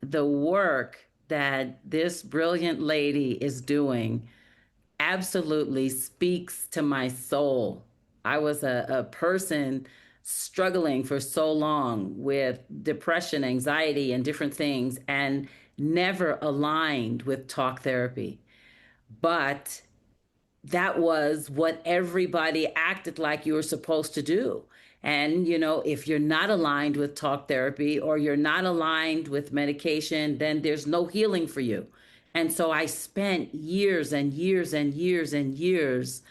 the work that this brilliant lady is doing absolutely speaks to my soul. I was a person struggling for so long with depression, anxiety, and different things, and never aligned with talk therapy. But that was what everybody acted like you were supposed to do. And, if you're not aligned with talk therapy or you're not aligned with medication, then there's no healing for you. And so I spent years and years and years and years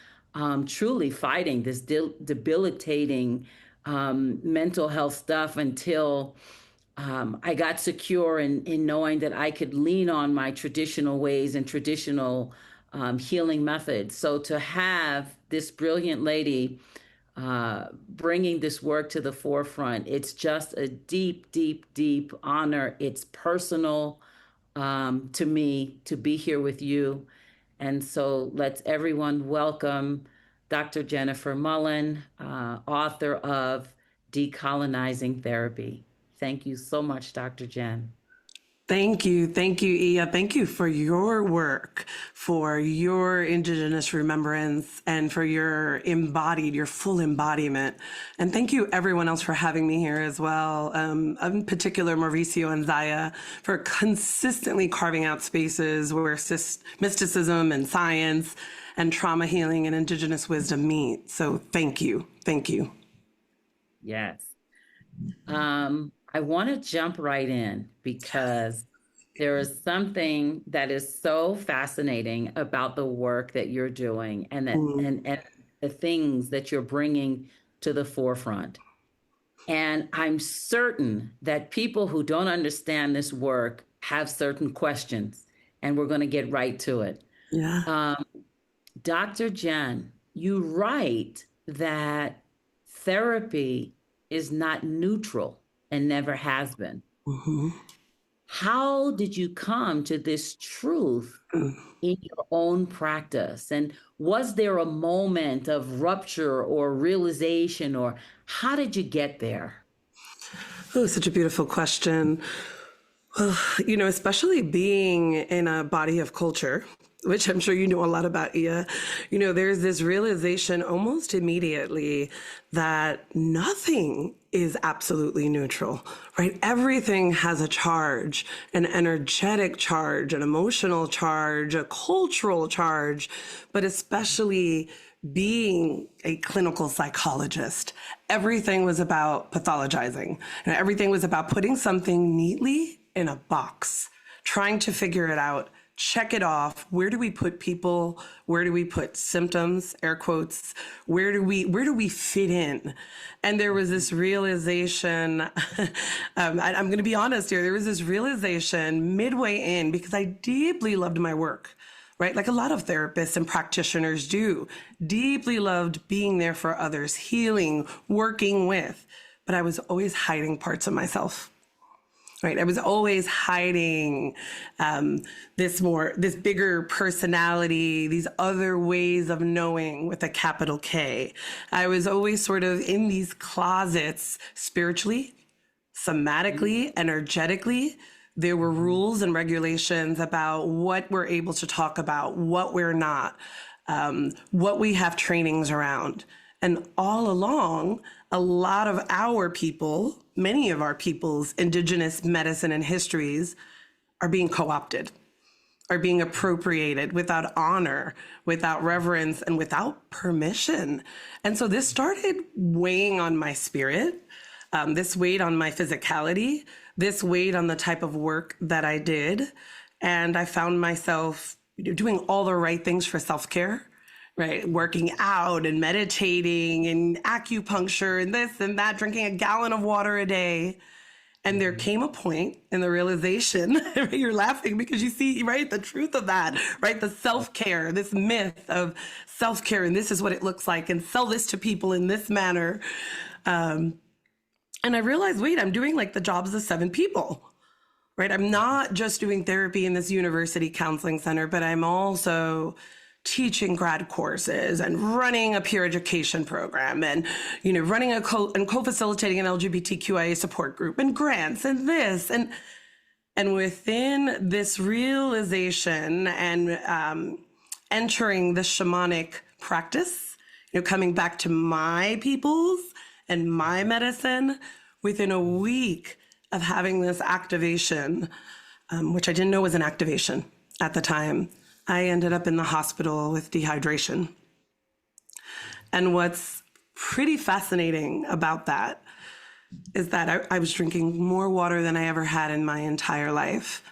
truly fighting this debilitating mental health stuff until I got secure in knowing that I could lean on my traditional ways and traditional healing methods. So to have this brilliant lady bringing this work to the forefront, it's just a deep, deep, deep honor. It's personal to me to be here with you. And so let's everyone welcome Dr. Jennifer Mullan, author of Decolonizing Therapy. Thank you so much, Dr. Jen. Thank you. Thank you, Iya. Thank you for your work, for your Indigenous remembrance, and for your full embodiment. And thank you, everyone else, for having me here as well. In particular, Mauricio and Zaya, for consistently carving out spaces where mysticism and science and trauma healing and Indigenous wisdom meet. So thank you. Thank you. Yes. I want to jump right in because there is something that is so fascinating about the work that you're doing and the things that you're bringing to the forefront. And I'm certain that people who don't understand this work have certain questions, and we're going to get right to it. Yeah. Dr. Jen, you write that therapy is not neutral and never has been. Mm-hmm. How did you come to this truth in your own practice? And was there a moment of rupture or realization, or how did you get there? Oh, such a beautiful question. Well, especially being in a body of culture, which I'm sure you know a lot about, Iya, there's this realization almost immediately that nothing is absolutely neutral, right? Everything has a charge, an energetic charge, an emotional charge, a cultural charge, but especially being a clinical psychologist, everything was about pathologizing. And everything was about putting something neatly in a box, trying to figure it out, check it off. Where do we put people? Where do we put symptoms, air quotes? Where do we fit in? And there was this realization, I'm going to be honest here, there was this realization midway in, because I deeply loved my work, right? Like a lot of therapists and practitioners do, deeply loved being there for others, healing, working with, but I was always hiding parts of myself. Right. I was always hiding this bigger personality, these other ways of knowing with a capital K. I was always sort of in these closets spiritually, somatically, energetically. There were rules and regulations about what we're able to talk about, what we're not, what we have trainings around. And all along, a lot of our people, many of our people's Indigenous medicine and histories are being co-opted, are being appropriated without honor, without reverence, and without permission. And so this started weighing on my spirit. This weighed on my physicality. This weighed on the type of work that I did. And I found myself doing all the right things for self-care, right? Working out and meditating and acupuncture and this and that, drinking a gallon of water a day. And there came a point in the realization, you're laughing because you see, right, the truth of that, right? The self-care, this myth of self-care, and this is what it looks like, and sell this to people in this manner. And I realized, wait, I'm doing like the jobs of 7 people, right? I'm not just doing therapy in this university counseling center, but I'm also teaching grad courses and running a peer education program and, running and co-facilitating an LGBTQIA support group and grants and this. And And within this realization and entering the shamanic practice, coming back to my peoples and my medicine, within a week of having this activation, which I didn't know was an activation at the time, I ended up in the hospital with dehydration. And what's pretty fascinating about that is that I was drinking more water than I ever had in my entire life.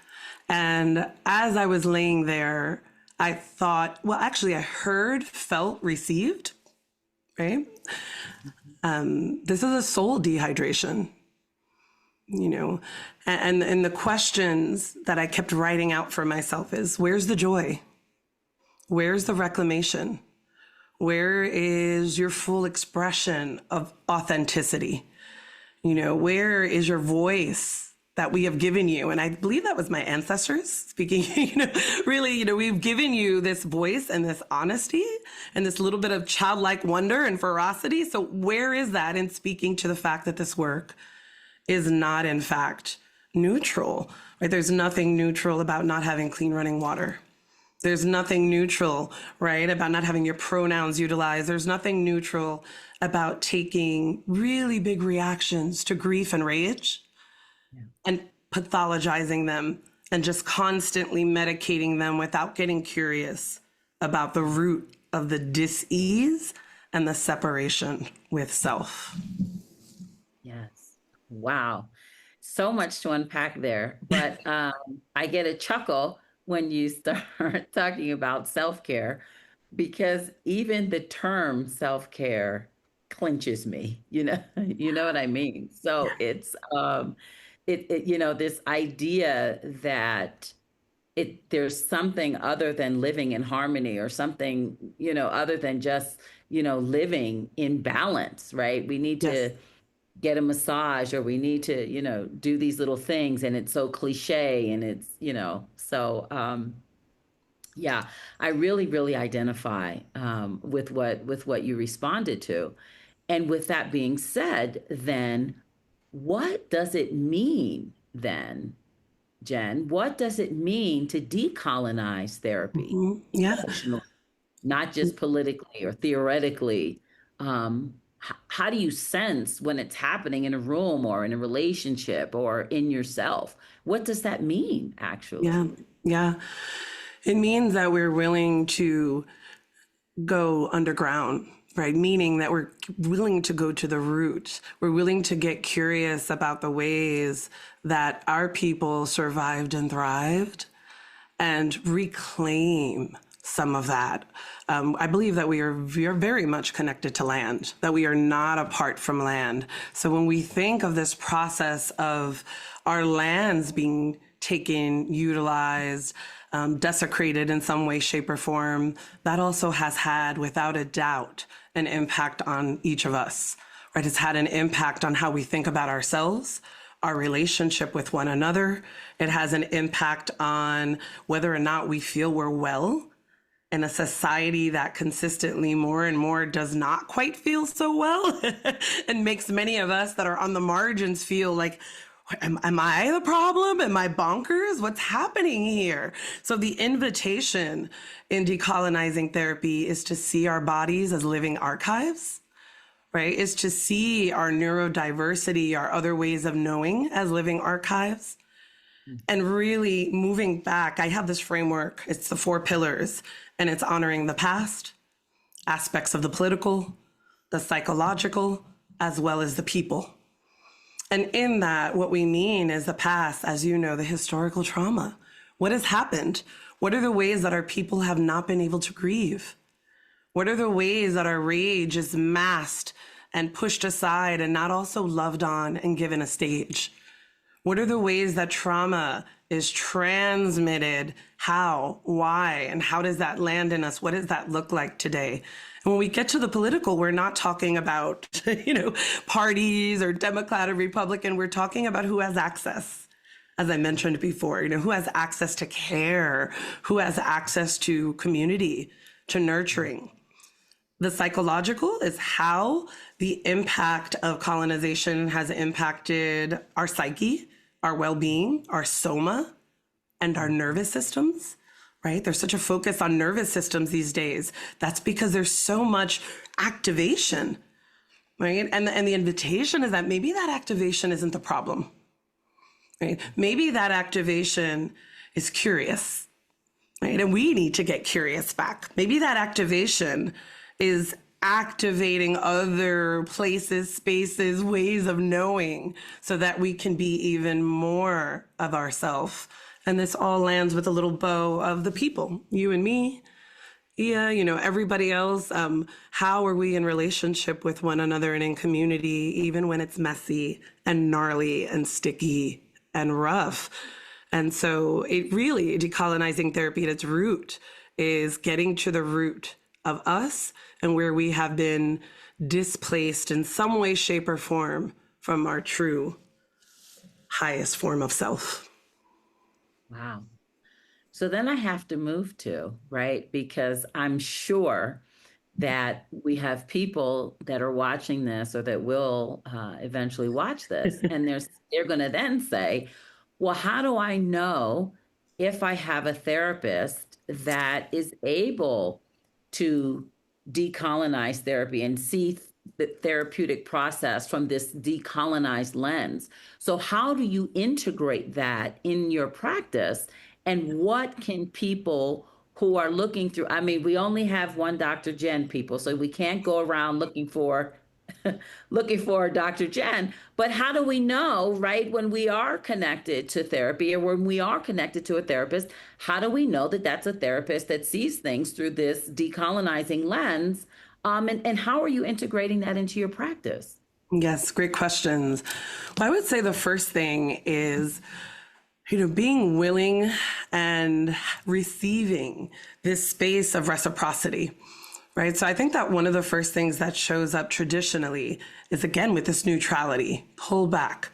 And as I was laying there, I thought, well, actually, I heard, felt, received, right? This is a soul dehydration, and the questions that I kept writing out for myself is, where's the joy? Where's the reclamation? Where is your full expression of authenticity? Where is your voice that we have given you? And I believe that was my ancestors speaking, really, we've given you this voice and this honesty and this little bit of childlike wonder and ferocity. So where is that in speaking to the fact that this work is not, in fact, neutral, right? There's nothing neutral about not having clean running water. There's nothing neutral, right, about not having your pronouns utilized. There's nothing neutral about taking really big reactions to grief and rage and pathologizing them and just constantly medicating them without getting curious about the root of the dis-ease and the separation with self. Yes. Wow. So much to unpack there. But I get a chuckle when you start talking about self-care, because even the term self-care clinches me, you know what I mean? So it's this idea that there's something other than living in harmony, or something, other than just, living in balance, right? We need Yes. to get a massage, or we need to, do these little things, and it's so cliche, and it's, so yeah, I really, really identify with what you responded to. And with that being said, then what does it mean then, Jen? What does it mean to decolonize therapy Yeah. emotionally, not just politically or theoretically? How do you sense when it's happening in a room or in a relationship or in yourself? What does that mean, actually? Yeah. Yeah. It means that we're willing to go underground, right? Meaning that we're willing to go to the root. We're willing to get curious about the ways that our people survived and thrived, and reclaim some of that. I believe that we are very much connected to land, that we are not apart from land. So when we think of this process of our lands being taken, utilized, desecrated in some way, shape, or form, that also has had, without a doubt, an impact on each of us, right? It's had an impact on how we think about ourselves, our relationship with one another. It has an impact on whether or not we feel we're well in a society that consistently more and more does not quite feel so well and makes many of us that are on the margins feel like, am I the problem? Am I bonkers? What's happening here? So the invitation in decolonizing therapy is to see our bodies as living archives, right? Is to see our neurodiversity, our other ways of knowing as living archives. And really moving back, I have this framework, it's the 4 pillars, and it's honoring the past, aspects of the political, the psychological, as well as the people. And in that, what we mean is the past, as you know, the historical trauma. What has happened? What are the ways that our people have not been able to grieve? What are the ways that our rage is masked and pushed aside and not also loved on and given a stage? What are the ways that trauma is transmitted? How, why, and how does that land in us? What does that look like today? And when we get to the political, we're not talking about, parties or Democrat or Republican. We're talking about who has access. As I mentioned before, who has access to care, who has access to community, to nurturing. The psychological is how the impact of colonization has impacted our psyche, our well-being, our soma, and our nervous systems, right? There's such a focus on nervous systems these days. That's because there's so much activation, right? And the invitation is that maybe that activation isn't the problem, right? Maybe that activation is curious, right? And we need to get curious back. Maybe that activation is activating other places, spaces, ways of knowing so that we can be even more of ourselves. And this all lands with a little bow of the people, you and me, yeah, everybody else. How are we in relationship with one another and in community, even when it's messy and gnarly and sticky and rough? And so it really, decolonizing therapy at its root is getting to the root of us and where we have been displaced in some way, shape, or form from our true highest form of self. Wow. So then I have to move to, right? Because I'm sure that we have people that are watching this or that will eventually watch this, and they're going to then say, "Well, how do I know if I have a therapist that is able to decolonize therapy and see the therapeutic process from this decolonized lens?" So, how do you integrate that in your practice? And what can people who are looking through, I mean, we only have one Dr. Jen, people, so we can't go around looking for looking for Dr. Jen. But how do we know, right, when we are connected to therapy or when we are connected to a therapist, how do we know that that's a therapist that sees things through this decolonizing lens? And how are you integrating that into your practice? Yes, great questions. Well, I would say the first thing is, being willing and receiving this space of reciprocity, right? So I think that one of the first things that shows up traditionally is, again, with this neutrality, pull back.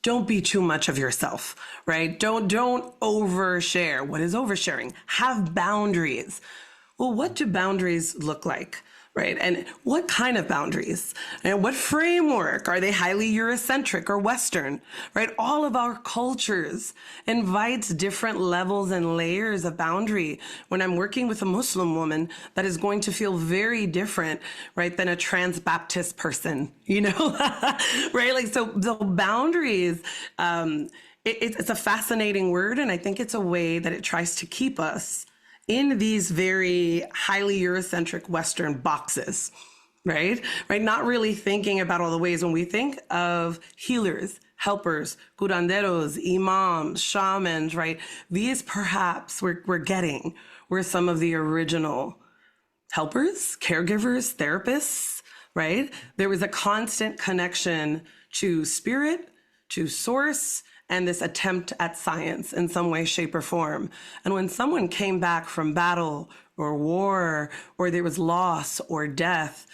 Don't be too much of yourself, right? Don't overshare. What is oversharing? Have boundaries. Well, what do boundaries look like? Right. And what kind of boundaries and what framework? Are they highly Eurocentric or Western? Right. All of our cultures invites different levels and layers of boundary. When I'm working with a Muslim woman, that is going to feel very different, right, than a trans Baptist person, right? Like, so the boundaries, it's a fascinating word. And I think it's a way that it tries to keep us in these very highly Eurocentric Western boxes, right? Right? Not really thinking about all the ways when we think of healers, helpers, curanderos, imams, shamans, right? These perhaps we're some of the original helpers, caregivers, therapists, right? There was a constant connection to spirit, to source, and this attempt at science in some way, shape, or form. And when someone came back from battle or war, or there was loss or death,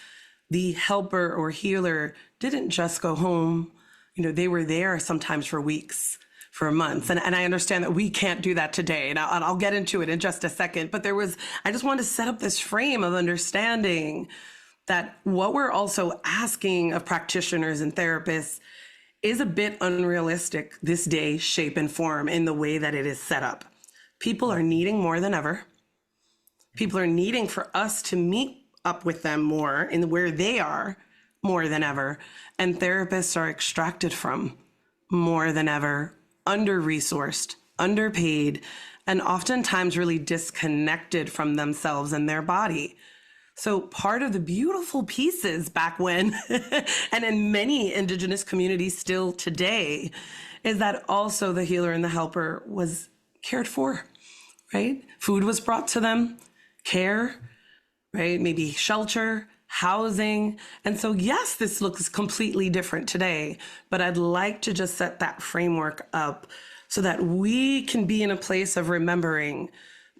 the helper or healer didn't just go home. They were there sometimes for weeks, for months. And I understand that we can't do that today. And I'll get into it in just a second. But I just wanted to set up this frame of understanding that what we're also asking of practitioners and therapists is a bit unrealistic this day, shape, and form in the way that it is set up. People are needing more than ever. People are needing for us to meet up with them more in where they are more than ever. And therapists are extracted from more than ever, under-resourced, underpaid, and oftentimes really disconnected from themselves and their body. So part of the beautiful pieces back when, and in many Indigenous communities still today, is that also the healer and the helper was cared for, right? Food was brought to them, care, right? Maybe shelter, housing. And so, yes, this looks completely different today, but I'd like to just set that framework up so that we can be in a place of remembering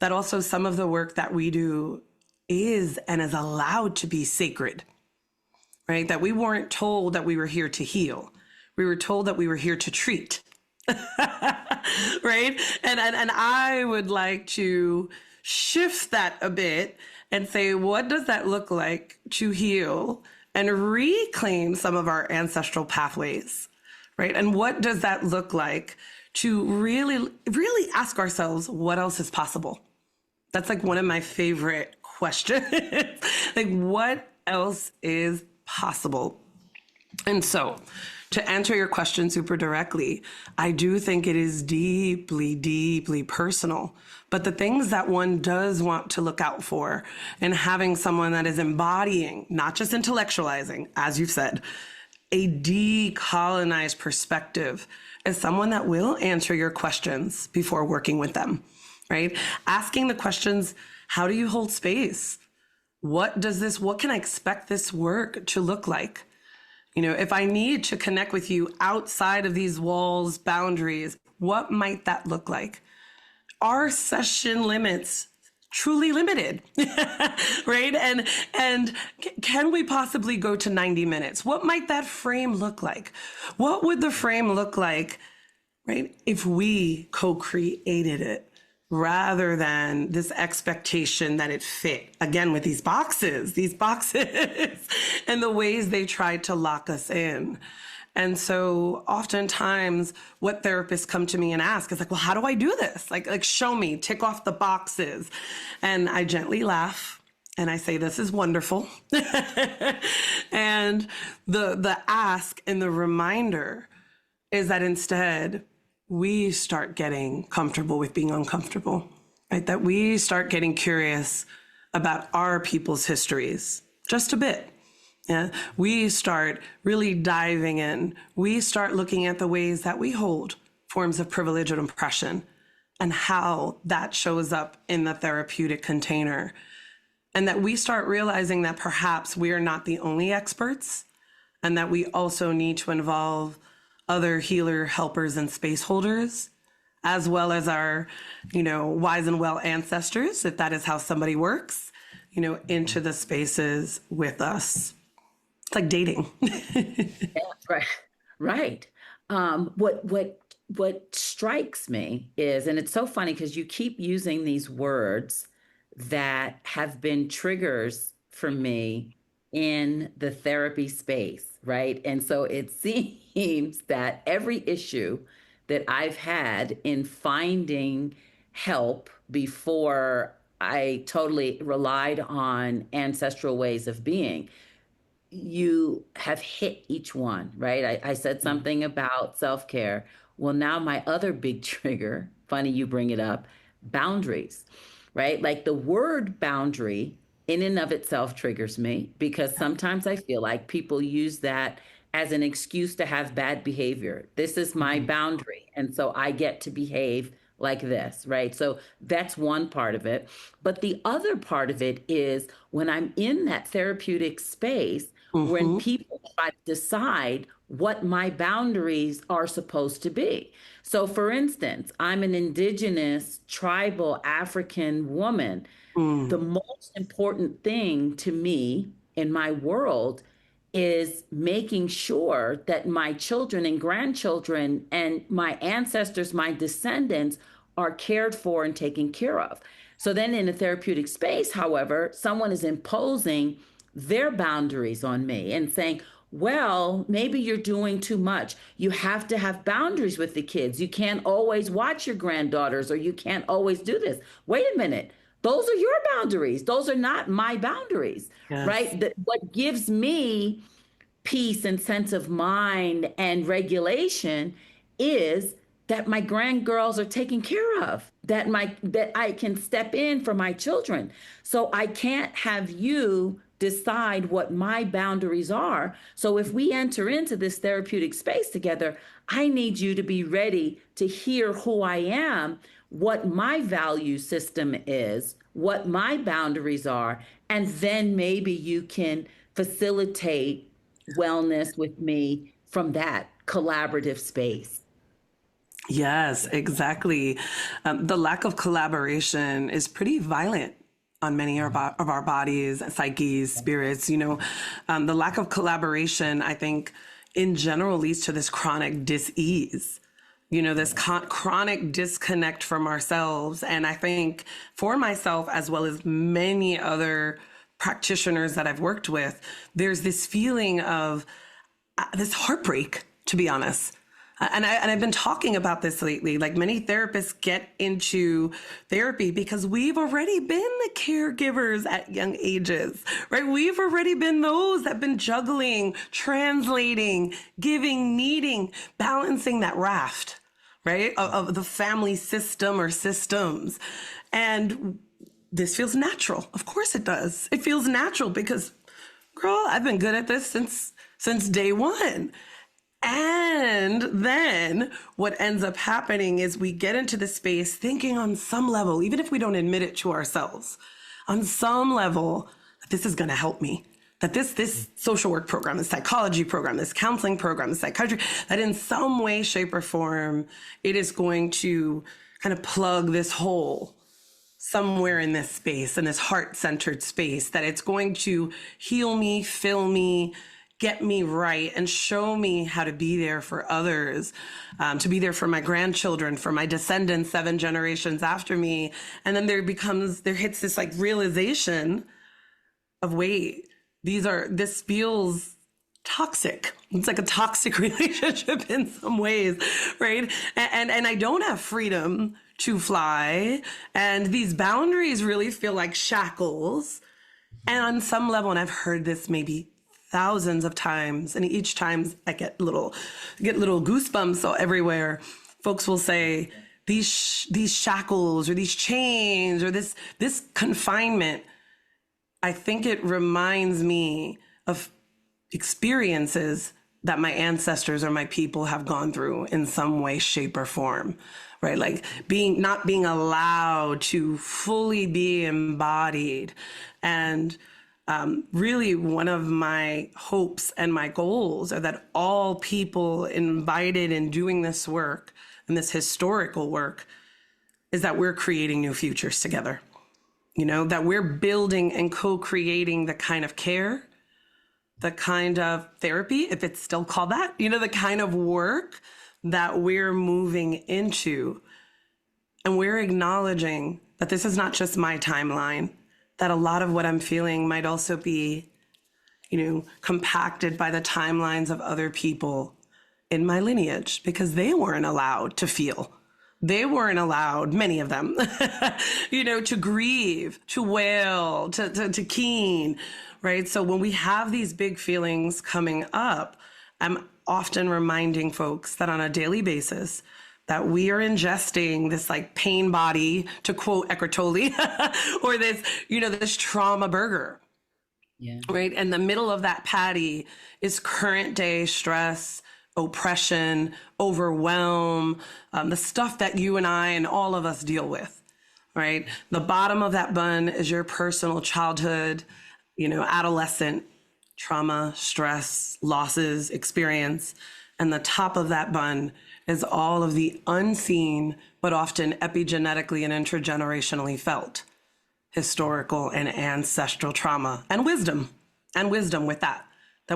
that also some of the work that we do is and is allowed to be sacred, right? That we weren't told that we were here to heal. We were told that we were here to treat, right? And I would like to shift that a bit and say, what does that look like to heal and reclaim some of our ancestral pathways, right? And what does that look like to really, really ask ourselves what else is possible. That's like one of my favorite questions. Like, what else is possible? And so, to answer your question super directly, I do think it is deeply, deeply personal. But the things that one does want to look out for and having someone that is embodying, not just intellectualizing, as you've said, a decolonized perspective is someone that will answer your questions before working with them, right? Asking the questions, how do you hold space? What can I expect this work to look like? You know, if I need to connect with you outside of these walls, boundaries, what might that look like? Are session limits truly limited? Right? And can we possibly go to 90 minutes? What might that frame look like? What would the frame look like, right, if we co-created it? Rather than this expectation that it fit, again, with these boxes and the ways they tried to lock us in. And so oftentimes what therapists come to me and ask is like, well, how do I do this? Like show me, tick off the boxes. And I gently laugh and I say, this is wonderful. And the ask and the reminder is that instead, we start getting comfortable with being uncomfortable, right? That we start getting curious about our people's histories just a bit. Yeah. We start really diving in. We start looking at the ways that we hold forms of privilege and oppression and how that shows up in the therapeutic container. And that we start realizing that perhaps we are not the only experts and that we also need to involve other healer helpers and space holders, as well as our, wise and well ancestors, if that is how somebody works, into the spaces with us. It's like dating. Yeah, right. Right. What strikes me is, and it's so funny because you keep using these words that have been triggers for me in the therapy space, right? And so it seems that every issue that I've had in finding help before I totally relied on ancestral ways of being, you have hit each one, right? I said something about self care. Well, now my other big trigger, funny you bring it up, boundaries, right? Like the word boundary in and of itself triggers me because sometimes I feel like people use that as an excuse to have bad behavior. This is my boundary. And so I get to behave like this, right? So that's one part of it. But the other part of it is when I'm in that therapeutic space, when Mm-hmm. people try to decide what my boundaries are supposed to be. So, for instance, I'm an indigenous, tribal African woman. The Mm. most important thing to me in my world is making sure that my children and grandchildren and my ancestors, my descendants, are cared for and taken care of. So then in a therapeutic space, however, someone is imposing their boundaries on me and saying, well, maybe you're doing too much. You have to have boundaries with the kids. You can't always watch your granddaughters or you can't always do this. Wait a minute. Those are your boundaries. Those are not my boundaries, Yes. right? What gives me peace and sense of mind and regulation is that my grandgirls are taken care of, that I can step in for my children. So I can't have you decide what my boundaries are. So if we enter into this therapeutic space together, I need you to be ready to hear who I am, what my value system is, what my boundaries are, and then maybe you can facilitate wellness with me from that collaborative space. Yes, exactly. The lack of collaboration is pretty violent on many of our bodies, psyches, spirits. The lack of collaboration, I think, in general, leads to this chronic dis-ease. This chronic disconnect from ourselves. And I think for myself, as well as many other practitioners that I've worked with, there's this feeling of this heartbreak, to be honest, And I've been talking about this lately. Like many therapists get into therapy because we've already been the caregivers at young ages, right? We've already been those that have been juggling, translating, giving, needing, balancing that raft, right? Of the family system or systems. And this feels natural. Of course it does. It feels natural because, girl, I've been good at this since day one. And then what ends up happening is we get into the space thinking on some level, even if we don't admit it to ourselves, on some level, that this is going to help me. That this social work program, this psychology program, this counseling program, this psychiatry, that in some way, shape, or form, it is going to kind of plug this hole somewhere in this space, in this heart-centered space, that it's going to heal me, fill me, get me right, and show me how to be there for others, to be there for my grandchildren, for my descendants 7 generations after me. And then there hits this like realization of, wait, this feels toxic. It's like a toxic relationship in some ways, right? And I don't have freedom to fly. And these boundaries really feel like shackles. And on some level, and I've heard this maybe thousands of times, and each time I get little goosebumps so everywhere. Folks will say these shackles or these chains or this confinement. I think it reminds me of experiences that my ancestors or my people have gone through in some way, shape, or form, right? Like not being allowed to fully be embodied. And really, one of my hopes and my goals are that all people invited in doing this work and this historical work is that we're creating new futures together. That we're building and co-creating the kind of care, the kind of therapy, if it's still called that, the kind of work that we're moving into. And we're acknowledging that this is not just my timeline, that a lot of what I'm feeling might also be, compacted by the timelines of other people in my lineage, because they weren't allowed to feel. They weren't allowed, many of them, to grieve, to wail, to keen, right? So when we have these big feelings coming up, I'm often reminding folks that on a daily basis, that we are ingesting this like pain body, to quote Eckhart Tolle, or this trauma burger. Yeah. Right. And the middle of that patty is current day stress, oppression, overwhelm, the stuff that you and I and all of us deal with. Right. The bottom of that bun is your personal childhood, adolescent trauma, stress, losses, experience. And the top of that bun is all of the unseen, but often epigenetically and intergenerationally felt historical and ancestral trauma and wisdom with that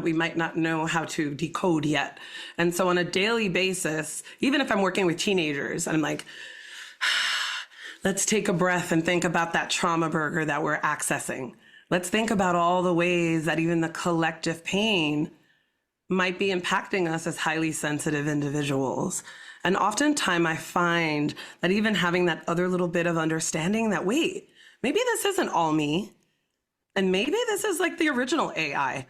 we might not know how to decode yet. And so on a daily basis, even if I'm working with teenagers, I'm like, let's take a breath and think about that trauma burger that we're accessing. Let's think about all the ways that even the collective pain might be impacting us as highly sensitive individuals. And oftentimes I find that even having that other little bit of understanding that, wait, maybe this isn't all me. And maybe this is like the original AI,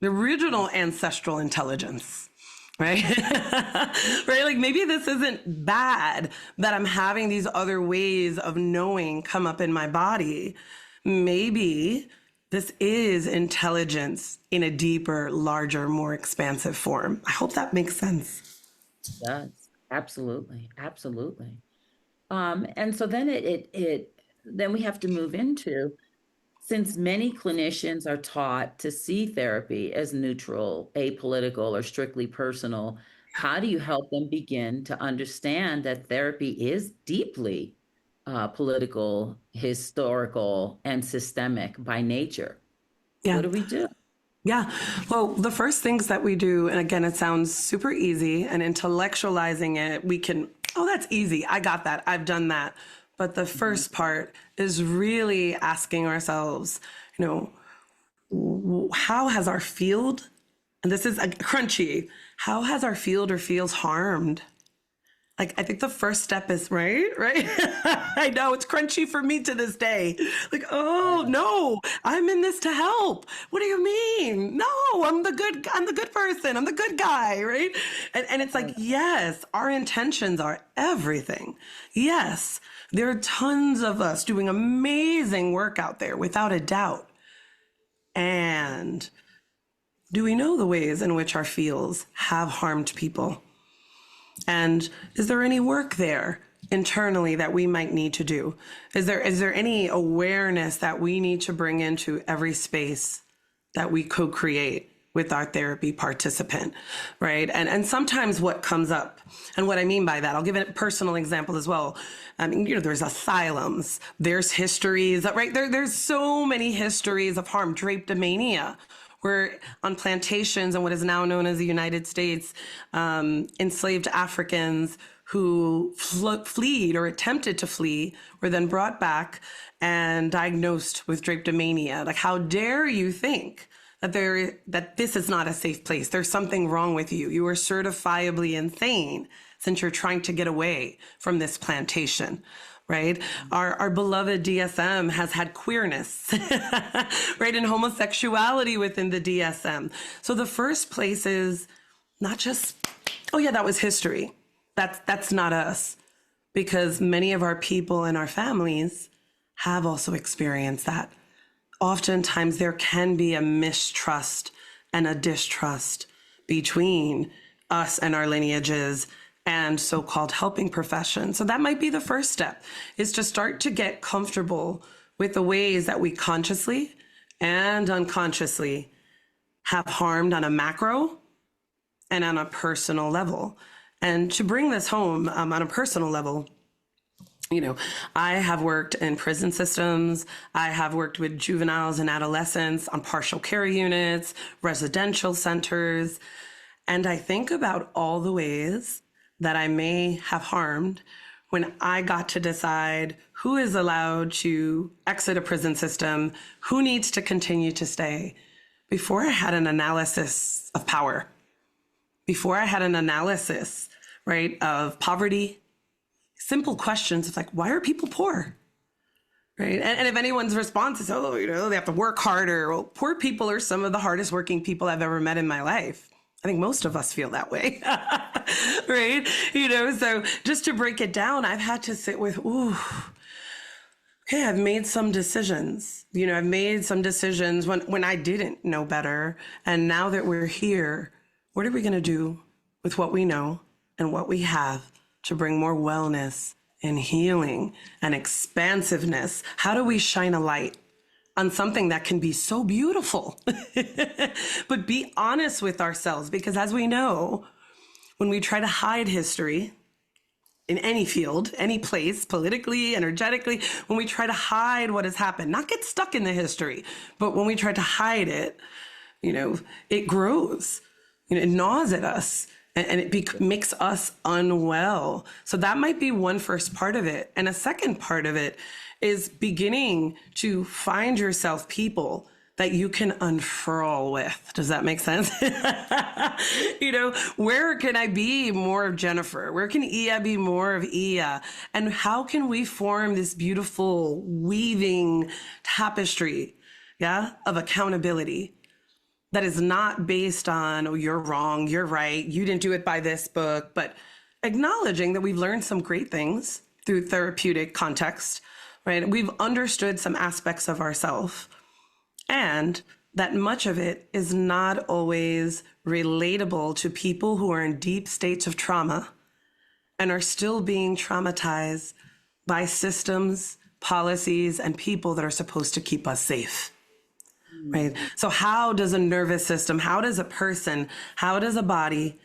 the original ancestral intelligence, right? Right? Like maybe this isn't bad that I'm having these other ways of knowing come up in my body. Maybe this is intelligence in a deeper, larger, more expansive form. I hope that makes sense. It does. Absolutely. Absolutely. And so then then we have to move into, since many clinicians are taught to see therapy as neutral, apolitical, or strictly personal, how do you help them begin to understand that therapy is deeply political, historical, and systemic by nature? Yeah. What do we do? Yeah. Well, the first things that we do, and again, it sounds super easy, and intellectualizing it, we can, oh, that's easy. I got that. I've done that. But the first part is really asking ourselves, how has our field, and this is crunchy, how has our field or fields harmed? Like, I think the first step is right. I know it's crunchy for me to this day. Like, oh no, I'm in this to help. What do you mean? No, I'm the good person. I'm the good guy, right? And it's like, yes, our intentions are everything. Yes, there are tons of us doing amazing work out there, without a doubt. And do we know the ways in which our fields have harmed people? And is there any work there internally that we might need to do? Is there any awareness that we need to bring into every space that we co-create with our therapy participant, right? And sometimes what comes up, and what I mean by that, I'll give a personal example as well. I mean, there's asylums, there's histories, right? There's so many histories of harm, drapetomania, where on plantations in what is now known as the United States, enslaved Africans who fled or attempted to flee were then brought back and diagnosed with drapetomania. Like, how dare you think that this is not a safe place? There's something wrong with you. You are certifiably insane since you're trying to get away from this plantation. Right? Our beloved DSM has had queerness, right? And homosexuality within the DSM. So the first place is not just, oh yeah, that was history. That's not us. Because many of our people and our families have also experienced that. Oftentimes there can be a mistrust and a distrust between us and our lineages and so-called helping profession. So that might be the first step, is to start to get comfortable with the ways that we consciously and unconsciously have harmed on a macro and on a personal level. And to bring this home on a personal level, I have worked in prison systems. I have worked with juveniles and adolescents on partial care units, residential centers. And I think about all the ways that I may have harmed when I got to decide who is allowed to exit a prison system, who needs to continue to stay, before I had an analysis of power, before I had an analysis, right, of poverty. Simple questions of like, why are people poor? Right. And if anyone's response is, oh, they have to work harder. Well, poor people are some of the hardest working people I've ever met in my life. I think most of us feel that way, right? So just to break it down, I've had to sit with, okay, I've made some decisions. I've made some decisions when I didn't know better. And now that we're here, what are we going to do with what we know and what we have to bring more wellness and healing and expansiveness? How do we shine a light on something that can be so beautiful? But be honest with ourselves, because as we know, when we try to hide history in any field, any place, politically, energetically, when we try to hide what has happened, not get stuck in the history, but when we try to hide it, it grows, it gnaws at us. And it makes us unwell. So that might be one first part of it. And a second part of it is beginning to find yourself people that you can unfurl with. Does that make sense? Where can I be more of Jennifer? Where can Iya be more of Iya? And how can we form this beautiful weaving tapestry, of accountability? That is not based on, oh, you're wrong, you're right, you didn't do it by this book, but acknowledging that we've learned some great things through therapeutic context, right? We've understood some aspects of ourselves, and that much of it is not always relatable to people who are in deep states of trauma and are still being traumatized by systems, policies, and people that are supposed to keep us safe. Right. So how does a nervous system, how does a person, how does a body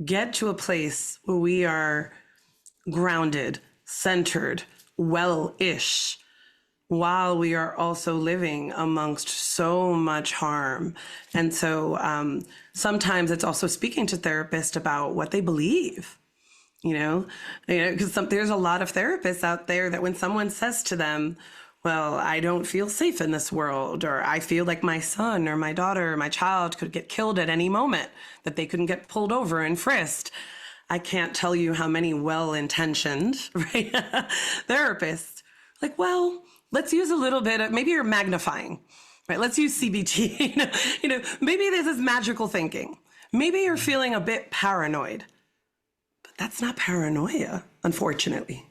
get to a place where we are grounded, centered, well-ish, while we are also living amongst so much harm? And so sometimes it's also speaking to therapists about what they believe, because there's a lot of therapists out there that when someone says to them, well, I don't feel safe in this world, or I feel like my son or my daughter or my child could get killed at any moment, that they couldn't get pulled over and frisked. I can't tell you how many well-intentioned, right, therapists, like, well, let's use a little bit of, maybe you're magnifying, right? Let's use CBT. Maybe this is magical thinking. Maybe you're feeling a bit paranoid, but that's not paranoia, unfortunately,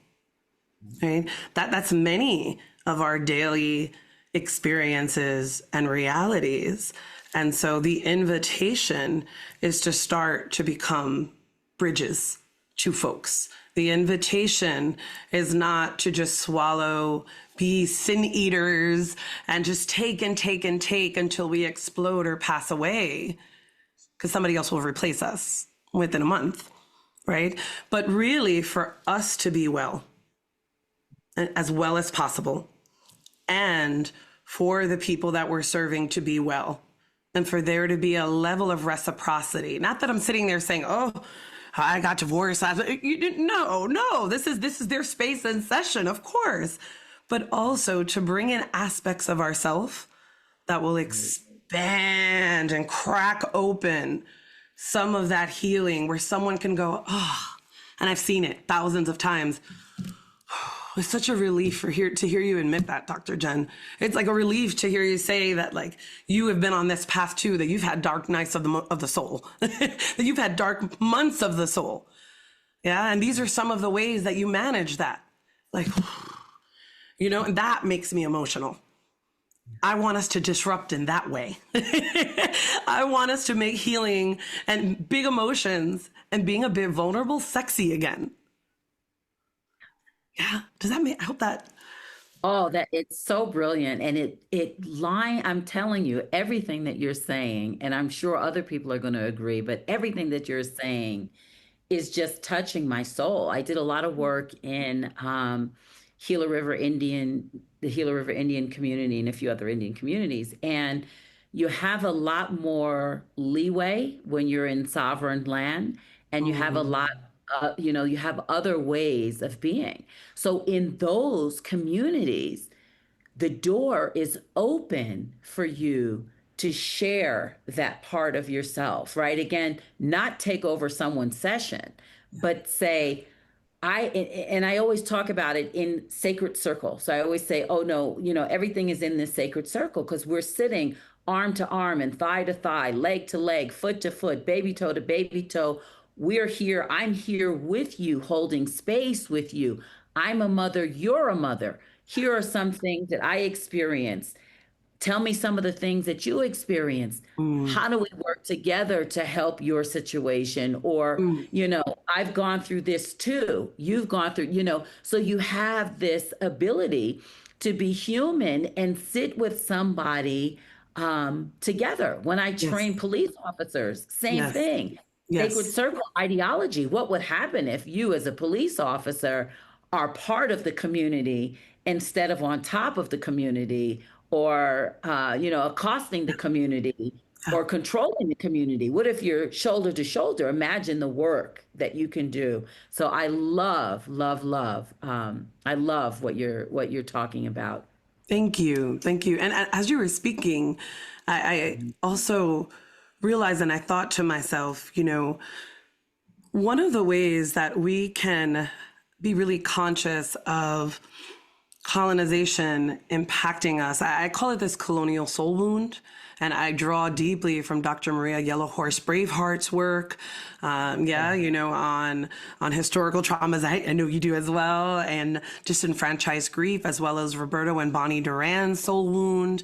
right? That's many of our daily experiences and realities. And so the invitation is to start to become bridges to folks. The invitation is not to just swallow, be sin eaters, and just take and take and take until we explode or pass away, because somebody else will replace us within a month, right? But really, for us to be well, as well as possible, and for the people that we're serving to be well, and for there to be a level of reciprocity. Not that I'm sitting there saying, oh, I got divorced. No, this is their space and session, of course. But also to bring in aspects of ourself that will expand and crack open some of that healing, where someone can go, oh, and I've seen it thousands of times. It's such a relief to hear you admit that, Dr. Jen. It's like a relief to hear you say that, like, you have been on this path too, that you've had dark nights of the soul, that you've had dark months of the soul. Yeah. And these are some of the ways that you manage that. Like, and that makes me emotional. I want us to disrupt in that way. I want us to make healing and big emotions and being a bit vulnerable sexy again. Yeah. Does that make, I hope that. Oh, that it's so brilliant. And I'm telling you, everything that you're saying, and I'm sure other people are going to agree, but everything that you're saying is just touching my soul. I did a lot of work in Gila River Indian, the Gila River Indian community and a few other Indian communities. And you have a lot more leeway when you're in sovereign land, and you have a lot, you have other ways of being. So in those communities, the door is open for you to share that part of yourself, right? Again, not take over someone's session, but say, I always talk about it in sacred circle. So I always say, oh no, everything is in this sacred circle, because we're sitting arm to arm and thigh to thigh, leg to leg, foot to foot, baby toe to baby toe. We're here. I'm here with you, holding space with you. I'm a mother. You're a mother. Here are some things that I experienced. Tell me some of the things that you experienced. Mm, How do we work together to help your situation? Or, mm, I've gone through this too. You've gone through, so you have this ability to be human and sit with somebody together. When I yes, train police officers, same yes, thing. Sacred yes, circle ideology. What would happen if you, as a police officer, are part of the community instead of on top of the community, or accosting the community yeah. or controlling the community? What if you're shoulder to shoulder? Imagine the work that you can do. So I love, love, love. I love what you're talking about. Thank you. Thank you. And as you were speaking, I also realized, and I thought to myself, one of the ways that we can be really conscious of colonization impacting us, I call it this colonial soul wound. And I draw deeply from Dr. Maria Yellowhorse Braveheart's work, on historical traumas. I know you do as well, and disenfranchised grief, as well as Roberto and Bonnie Duran's soul wound.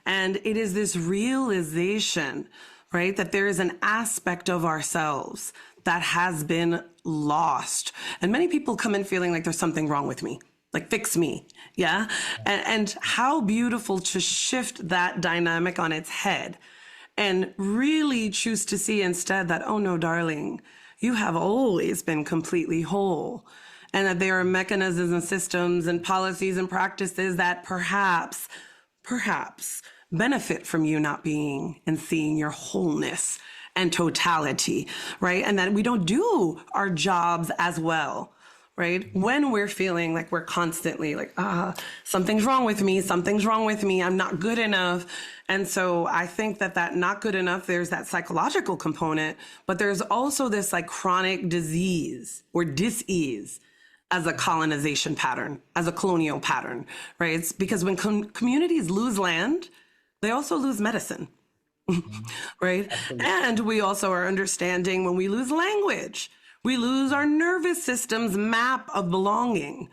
And it is this realization, right, that there is an aspect of ourselves that has been lost. And many people come in feeling like there's something wrong with me, like fix me. Yeah. And how beautiful to shift that dynamic on its head and really choose to see instead that, oh no, darling, you have always been completely whole. And that there are mechanisms and systems and policies and practices that perhaps benefit from you not being and seeing your wholeness and totality, right? And that we don't do our jobs as well, right? When we're feeling like we're constantly like, something's wrong with me, something's wrong with me, I'm not good enough. And so I think that not good enough, there's that psychological component, but there's also this like chronic disease or dis-ease as a colonization pattern, as a colonial pattern, right? It's because when communities lose land, they also lose medicine, right? Absolutely. And we also are understanding when we lose language, we lose our nervous system's map of belonging.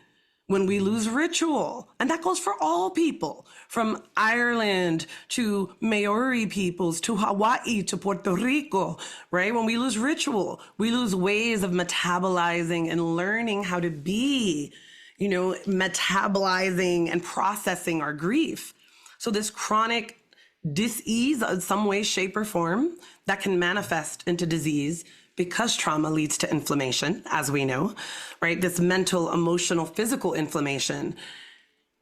When we lose ritual, and that goes for all people, from Ireland to Maori peoples to Hawaii to Puerto Rico, right? When we lose ritual, we lose ways of metabolizing and learning how to be, metabolizing and processing our grief. So this chronic dis-ease in some way, shape, or form that can manifest into disease because trauma leads to inflammation, as we know, right? This mental, emotional, physical inflammation,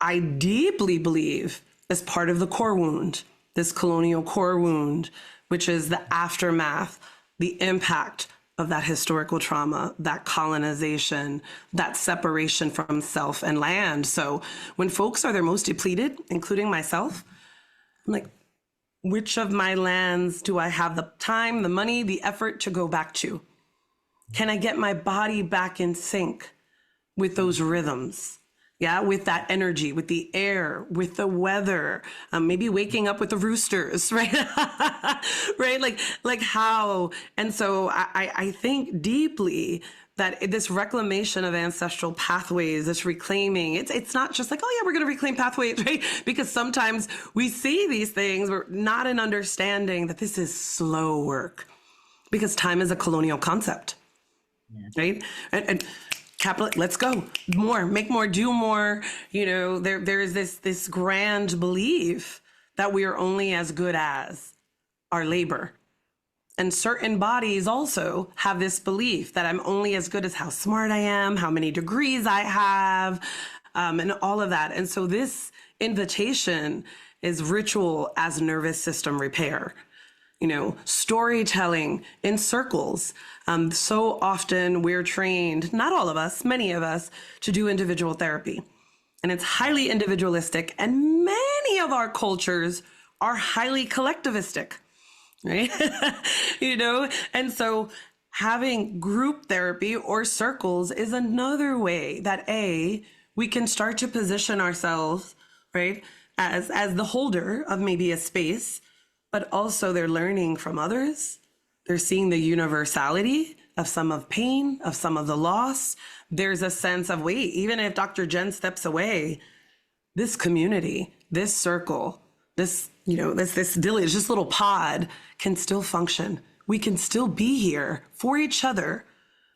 I deeply believe is part of the core wound, this colonial core wound, which is the aftermath, the impact of that historical trauma, that colonization, that separation from self and land. So when folks are their most depleted, including myself, I'm like, which of my lands do I have the time, the money, the effort to go back to? Can I get my body back in sync with those rhythms? Yeah, with that energy, with the air, with the weather, maybe waking up with the roosters, right? Right? Like how? And so I think deeply that this reclamation of ancestral pathways, this reclaiming, it's not just like, oh yeah, we're going to reclaim pathways, right? Because sometimes we see these things, we're not in understanding that this is slow work because time is a colonial concept, right? And capital, let's go more, make more, do more. There is this grand belief that we are only as good as our labor. And certain bodies also have this belief that I'm only as good as how smart I am, how many degrees I have, and all of that. And so this invitation is ritual as nervous system repair. Storytelling in circles. So often we're trained, not all of us, many of us, to do individual therapy. And it's highly individualistic. And many of our cultures are highly collectivistic. Right? And so having group therapy or circles is another way that we can start to position ourselves, right, as the holder of maybe a space, but also they're learning from others. They're seeing the universality of some of pain, of some of the loss. There's a sense of, wait, even if Dr. Jen steps away, this community, this circle, this village, this little pod can still function. We can still be here for each other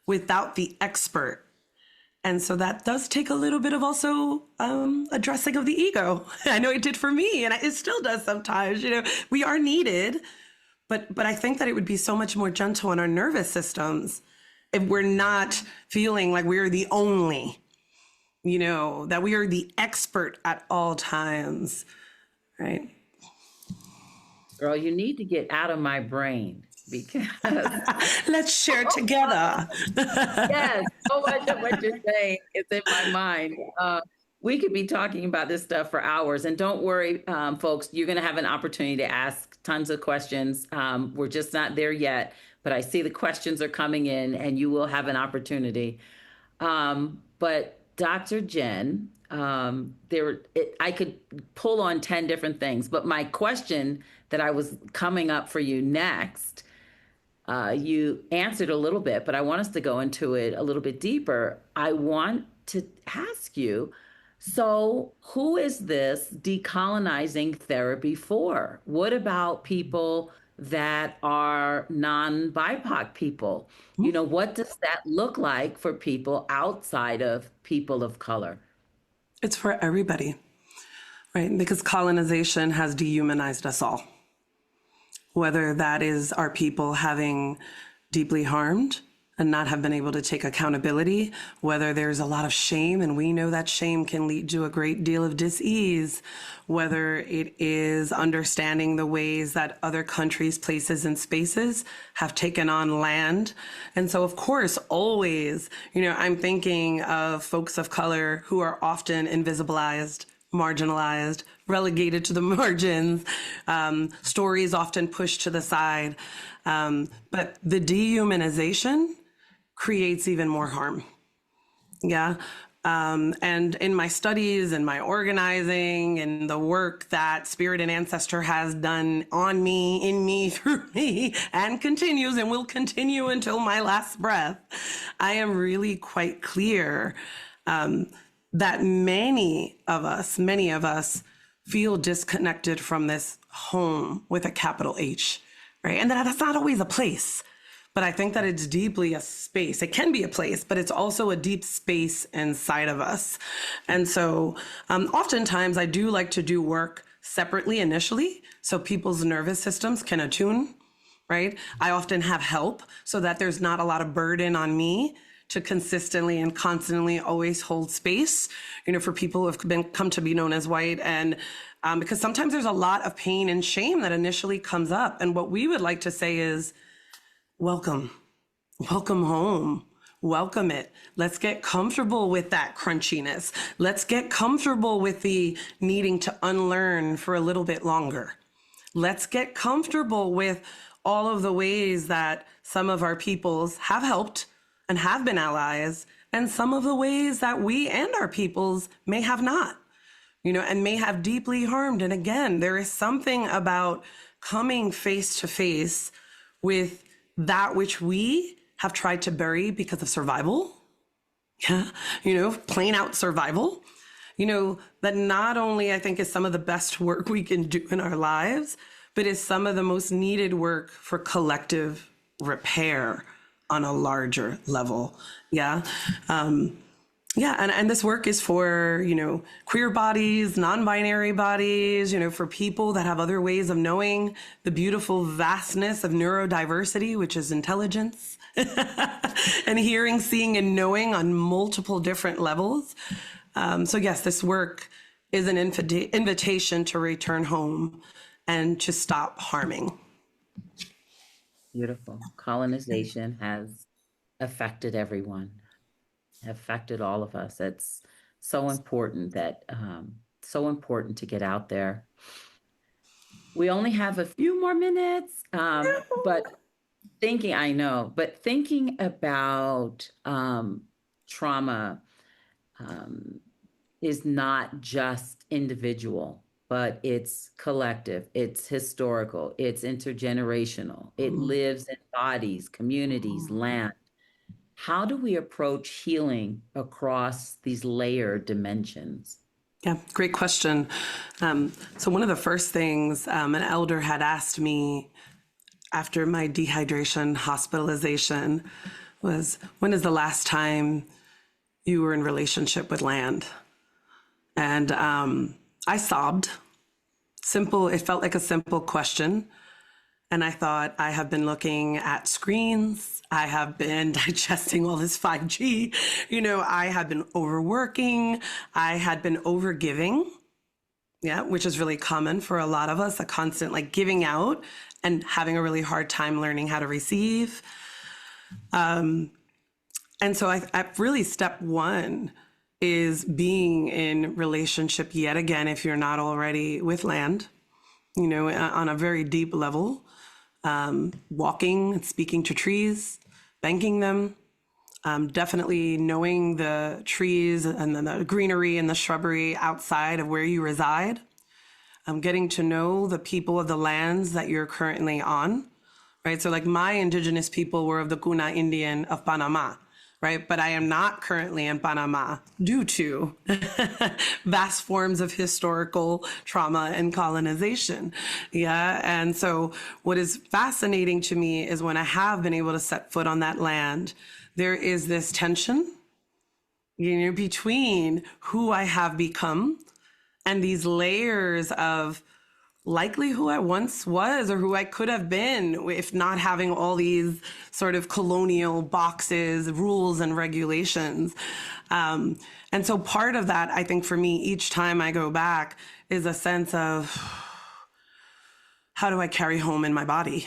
without the expert. And so that does take a little bit of also addressing of the ego. I know it did for me, and it still does sometimes. We are needed, but I think that it would be so much more gentle on our nervous systems if we're not feeling like we're the only, that we are the expert at all times, right? Girl, you need to get out of my brain because Let's share together. yes, so much of what you're saying is in my mind. We could be talking about this stuff for hours. And don't worry, folks, you're going to have an opportunity to ask tons of questions. We're just not there yet, but I see the questions are coming in and you will have an opportunity. But Dr. Jen, I could pull on 10 different things, but my question that I was coming up for you next, you answered a little bit, but I want us to go into it a little bit deeper. I want to ask you, so who is this decolonizing therapy for? What about people that are non-BIPOC people? What does that look like for people outside of people of color? It's for everybody, right? Because colonization has dehumanized us all. Whether that is our people having deeply harmed and not have been able to take accountability, whether there's a lot of shame, and we know that shame can lead to a great deal of dis-ease, whether it is understanding the ways that other countries, places, and spaces have taken on land. And so, of course, always, I'm thinking of folks of color who are often invisibilized, marginalized, relegated to the margins, stories often pushed to the side. But the dehumanization creates even more harm. Yeah. And in my studies and my organizing and the work that Spirit and Ancestor has done on me, in me, through me, and continues and will continue until my last breath, I am really quite clear that many of us feel disconnected from this home with a capital H, right? And that's not always a place. But I think that it's deeply a space. It can be a place, but it's also a deep space inside of us. And so oftentimes I do like to do work separately initially so people's nervous systems can attune, right? I often have help so that there's not a lot of burden on me to consistently and constantly always hold space, for people who have come to be known as white. And because sometimes there's a lot of pain and shame that initially comes up. And what we would like to say is, welcome home. Welcome it. Let's get comfortable with that crunchiness. Let's get comfortable with the needing to unlearn for a little bit longer. Let's get comfortable with all of the ways that some of our peoples have helped and have been allies, and some of the ways that we and our peoples may have not, and may have deeply harmed. And again, there is something about coming face to face with that which we have tried to bury because of survival. Yeah, plain out survival. That not only I think is some of the best work we can do in our lives, but is some of the most needed work for collective repair on a larger level. Yeah. And this work is for, queer bodies, non-binary bodies, for people that have other ways of knowing the beautiful vastness of neurodiversity, which is intelligence, and hearing, seeing, and knowing on multiple different levels. So yes, this work is an invitation to return home and to stop harming. Beautiful. Colonization has affected everyone, affected all of us. It's so important to get out there. We only have a few more minutes, but thinking about trauma is not just individual, but it's collective, it's historical, it's intergenerational. It lives in bodies, communities, land. How do we approach healing across these layered dimensions? Yeah, great question. So one of the first things an elder had asked me after my dehydration hospitalization was, when is the last time you were in relationship with land? And I sobbed. It felt like a simple question. And I thought, I have been looking at screens. I have been digesting all this 5G. I have been overworking. I had been overgiving. Yeah, which is really common for a lot of us, a constant giving out and having a really hard time learning how to receive. And so I really, step one is being in relationship yet again, if you're not already, with land, on a very deep level. Walking and speaking to trees, banking them, definitely knowing the trees and the greenery and the shrubbery outside of where you reside, getting to know the people of the lands that you're currently on, right? So my indigenous people were of the Kuna Indian of Panama, right? But I am not currently in Panama due to vast forms of historical trauma and colonization. Yeah. And so what is fascinating to me is when I have been able to set foot on that land, there is this tension, between who I have become and these layers of likely who I once was or who I could have been if not having all these sort of colonial boxes, rules, and regulations. And so part of that, I think for me, each time I go back is a sense of how do I carry home in my body?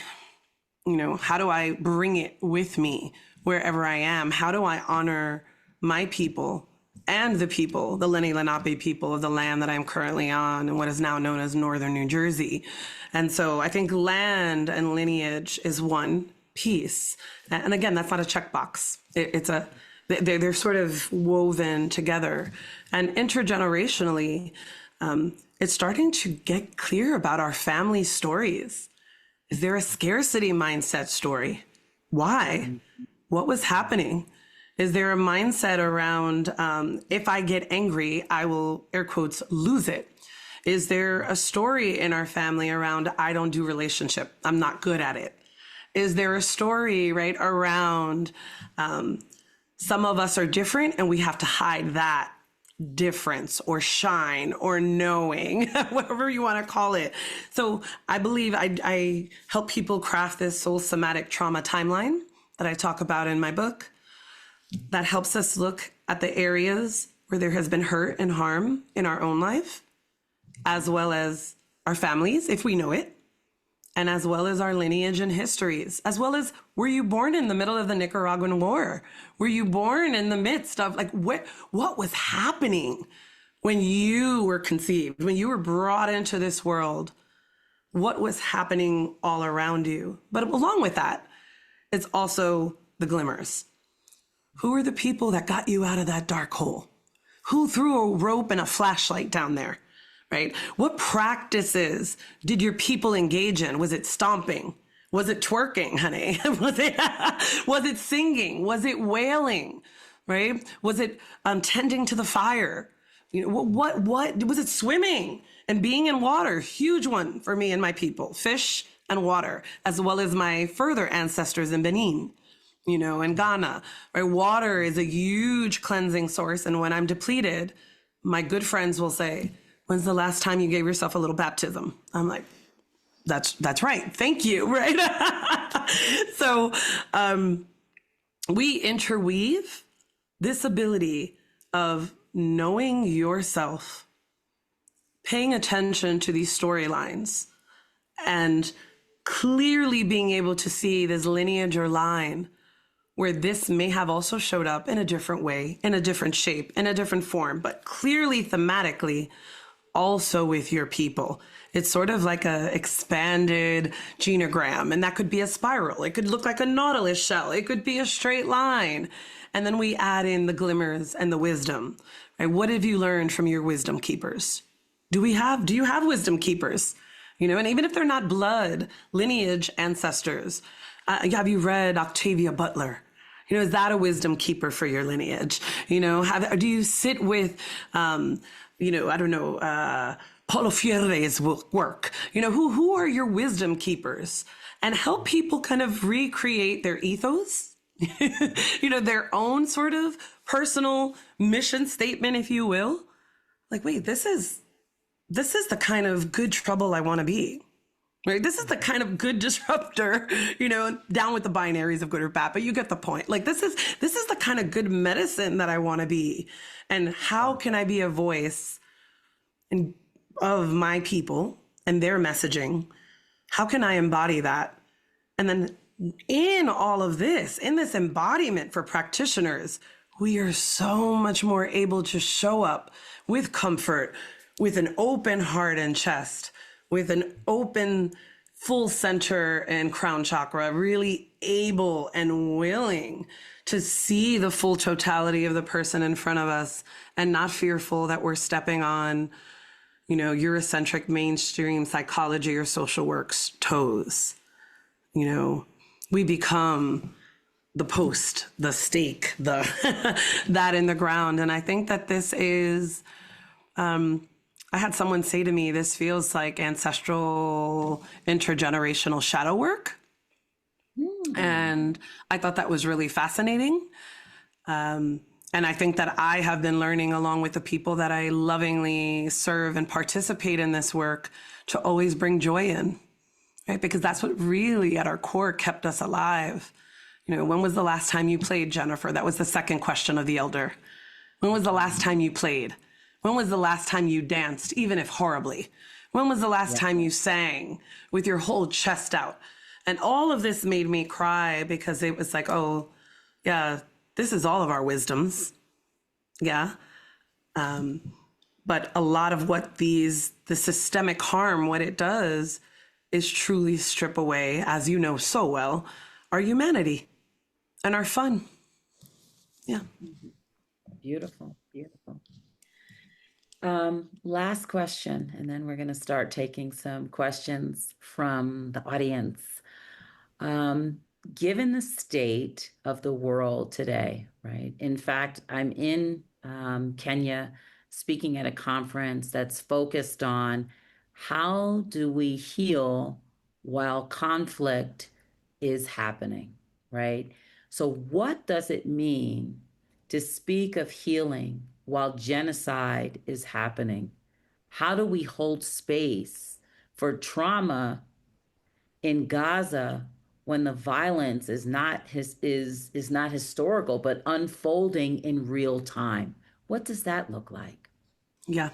You know, how do I bring it with me wherever I am? How do I honor my people and the people, the Lenni Lenape people of the land that I'm currently on and what is now known as Northern New Jersey? And so I think land and lineage is one piece. And again, that's not a checkbox. They're sort of woven together. And intergenerationally, it's starting to get clear about our family stories. Is there a scarcity mindset story? Why? What was happening? Is there a mindset around if I get angry, I will, air quotes, lose it? Is there a story in our family around I don't do relationship, I'm not good at it? Is there a story, right, around some of us are different and we have to hide that difference or shine or knowing, whatever you want to call it. So I believe I help people craft this soul somatic trauma timeline that I talk about in my book that helps us look at the areas where there has been hurt and harm in our own life, as well as our families, if we know it, and as well as our lineage and histories, as well as were you born in the middle of the Nicaraguan War? Were you born in the midst of like what was happening when you were conceived, when you were brought into this world? What was happening all around you? But along with that, it's also the glimmers. Who are the people that got you out of that dark hole? Who threw a rope and a flashlight down there? Right? What practices did your people engage in? Was it stomping? Was it twerking, honey? Was it singing? Was it wailing? Right? Was it tending to the fire? You know, what was it? Swimming and being in water? Huge one for me and my people. Fish and water, as well as my further ancestors in Benin, you know, in Ghana. Right? Water is a huge cleansing source, and when I'm depleted, my good friends will say, when's the last time you gave yourself a little baptism? I'm like, that's right. Thank you. Right. So we interweave this ability of knowing yourself, paying attention to these storylines, and clearly being able to see this lineage or line where this may have also showed up in a different way, in a different shape, in a different form, but clearly thematically also with your people. It's sort of like a expanded genogram, and that could be a spiral. It could look like a nautilus shell. It could be a straight line. And then we add in the glimmers and the wisdom, right? What have you learned from your wisdom keepers? Do you have wisdom keepers? You know, and even if they're not blood, lineage ancestors, have you read Octavia Butler? You know, is that a wisdom keeper for your lineage? You know, do you sit with, you know, I don't know, Paulo Freire's work? You know, who are your wisdom keepers? And help people kind of recreate their ethos, you know, their own sort of personal mission statement, if you will. Like, wait, this is the kind of good trouble I want to be. Right? This is the kind of good disruptor, you know, down with the binaries of good or bad, but you get the point. Like this is the kind of good medicine that I want to be. And how can I be a voice of my people and their messaging? How can I embody that? And then in all of this, in this embodiment for practitioners, we are so much more able to show up with comfort, with an open heart and chest, with an open full center and crown chakra, really able and willing to see the full totality of the person in front of us and not fearful that we're stepping on, you know, Eurocentric mainstream psychology or social work's toes. You know, we become the post, the stake, the that in the ground. And I think that this is, I had someone say to me, this feels like ancestral intergenerational shadow work. And I thought that was really fascinating. And I think that I have been learning along with the people that I lovingly serve and participate in this work to always bring joy in, right? Because that's what really at our core kept us alive. When was the last time you played, Jennifer? That was the second question of the elder. When was the last time you played? When was the last time you danced, even if horribly? When was the last time you sang with your whole chest out? And all of this made me cry because it was like, oh, yeah, this is all of our wisdoms. Yeah. But a lot of what the systemic harm, what it does is truly strip away, as you know so well, our humanity and our fun. Yeah. Beautiful, beautiful. Last question, and then we're going to start taking some questions from the audience. Given the state of the world today, right? In fact, I'm in Kenya speaking at a conference that's focused on how do we heal while conflict is happening, right? So, what does it mean to speak of healing while genocide is happening? How do we hold space for trauma in Gaza when the violence is not historical but unfolding in real time? What does that look like? Yeah.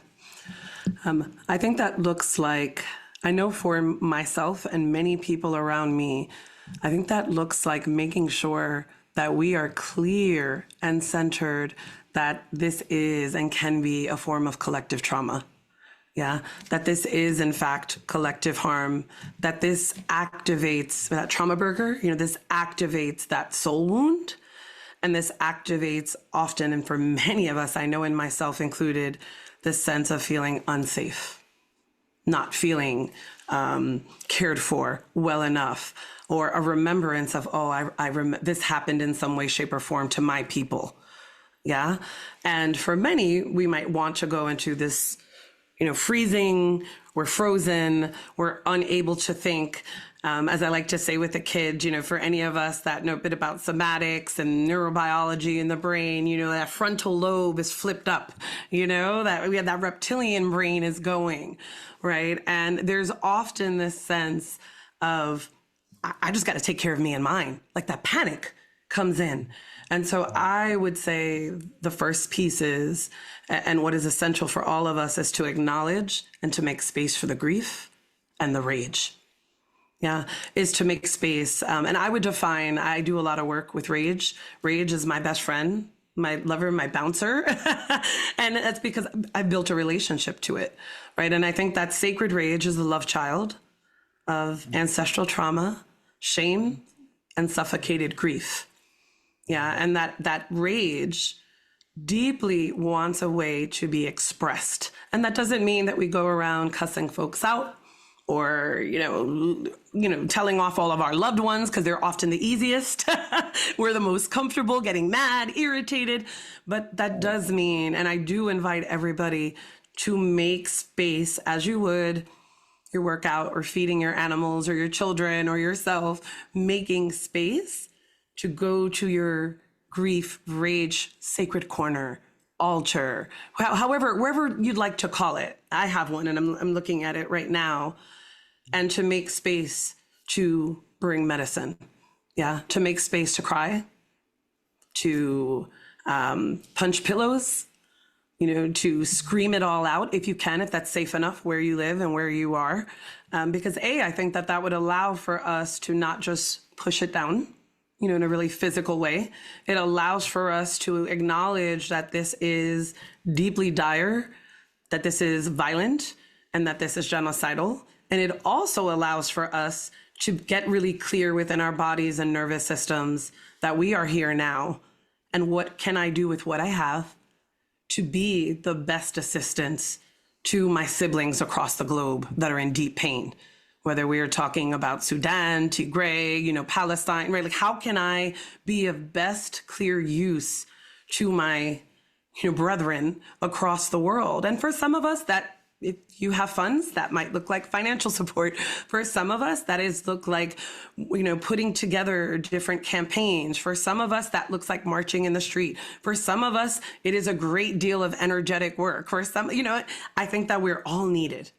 I think that looks like, I know for myself and many people around me, I think that looks like making sure that we are clear and centered that this is and can be a form of collective trauma. Yeah, that this is in fact collective harm, that this activates that trauma burger, this activates that soul wound. And this activates often, and for many of us, I know in myself included, this sense of feeling unsafe, not feeling cared for well enough, or a remembrance of, oh, this happened in some way, shape, or form to my people. Yeah. And for many, we might want to go into this, freezing, we're frozen, we're unable to think. As I like to say with the kids, for any of us that know a bit about somatics and neurobiology in the brain, that frontal lobe is flipped up, that we have that reptilian brain is going, right? And there's often this sense of, I just got to take care of me and mine, like that panic comes in. And so I would say the first piece is, and what is essential for all of us, is to acknowledge and to make space for the grief and the rage. Yeah, is to make space. And I would define, I do a lot of work with rage. Rage is my best friend, my lover, my bouncer. And that's because I've built a relationship to it, right? And I think that sacred rage is the love child of ancestral trauma, shame, and suffocated grief. Yeah, and that rage deeply wants a way to be expressed. And that doesn't mean that we go around cussing folks out or, telling off all of our loved ones because they're often the easiest. We're the most comfortable getting mad, irritated. But that does mean, and I do invite everybody to make space as you would your workout or feeding your animals or your children or yourself, making space to go to your grief, rage, sacred corner, altar, however, wherever you'd like to call it. I have one and I'm looking at it right now. And to make space to bring medicine. Yeah, to make space to cry, to punch pillows, to scream it all out if you can, if that's safe enough where you live and where you are. Because I think that would allow for us to not just push it down, in a really physical way. It allows for us to acknowledge that this is deeply dire, that this is violent, and that this is genocidal. And it also allows for us to get really clear within our bodies and nervous systems that we are here now. And what can I do with what I have to be the best assistance to my siblings across the globe that are in deep pain? Whether we are talking about Sudan, Tigray, Palestine, right? Like, how can I be of best clear use to my, brethren across the world? And for some of us, that if you have funds, that might look like financial support. For some of us, that is look like, putting together different campaigns. For some of us, that looks like marching in the street. For some of us, it is a great deal of energetic work. For some, I think that we're all needed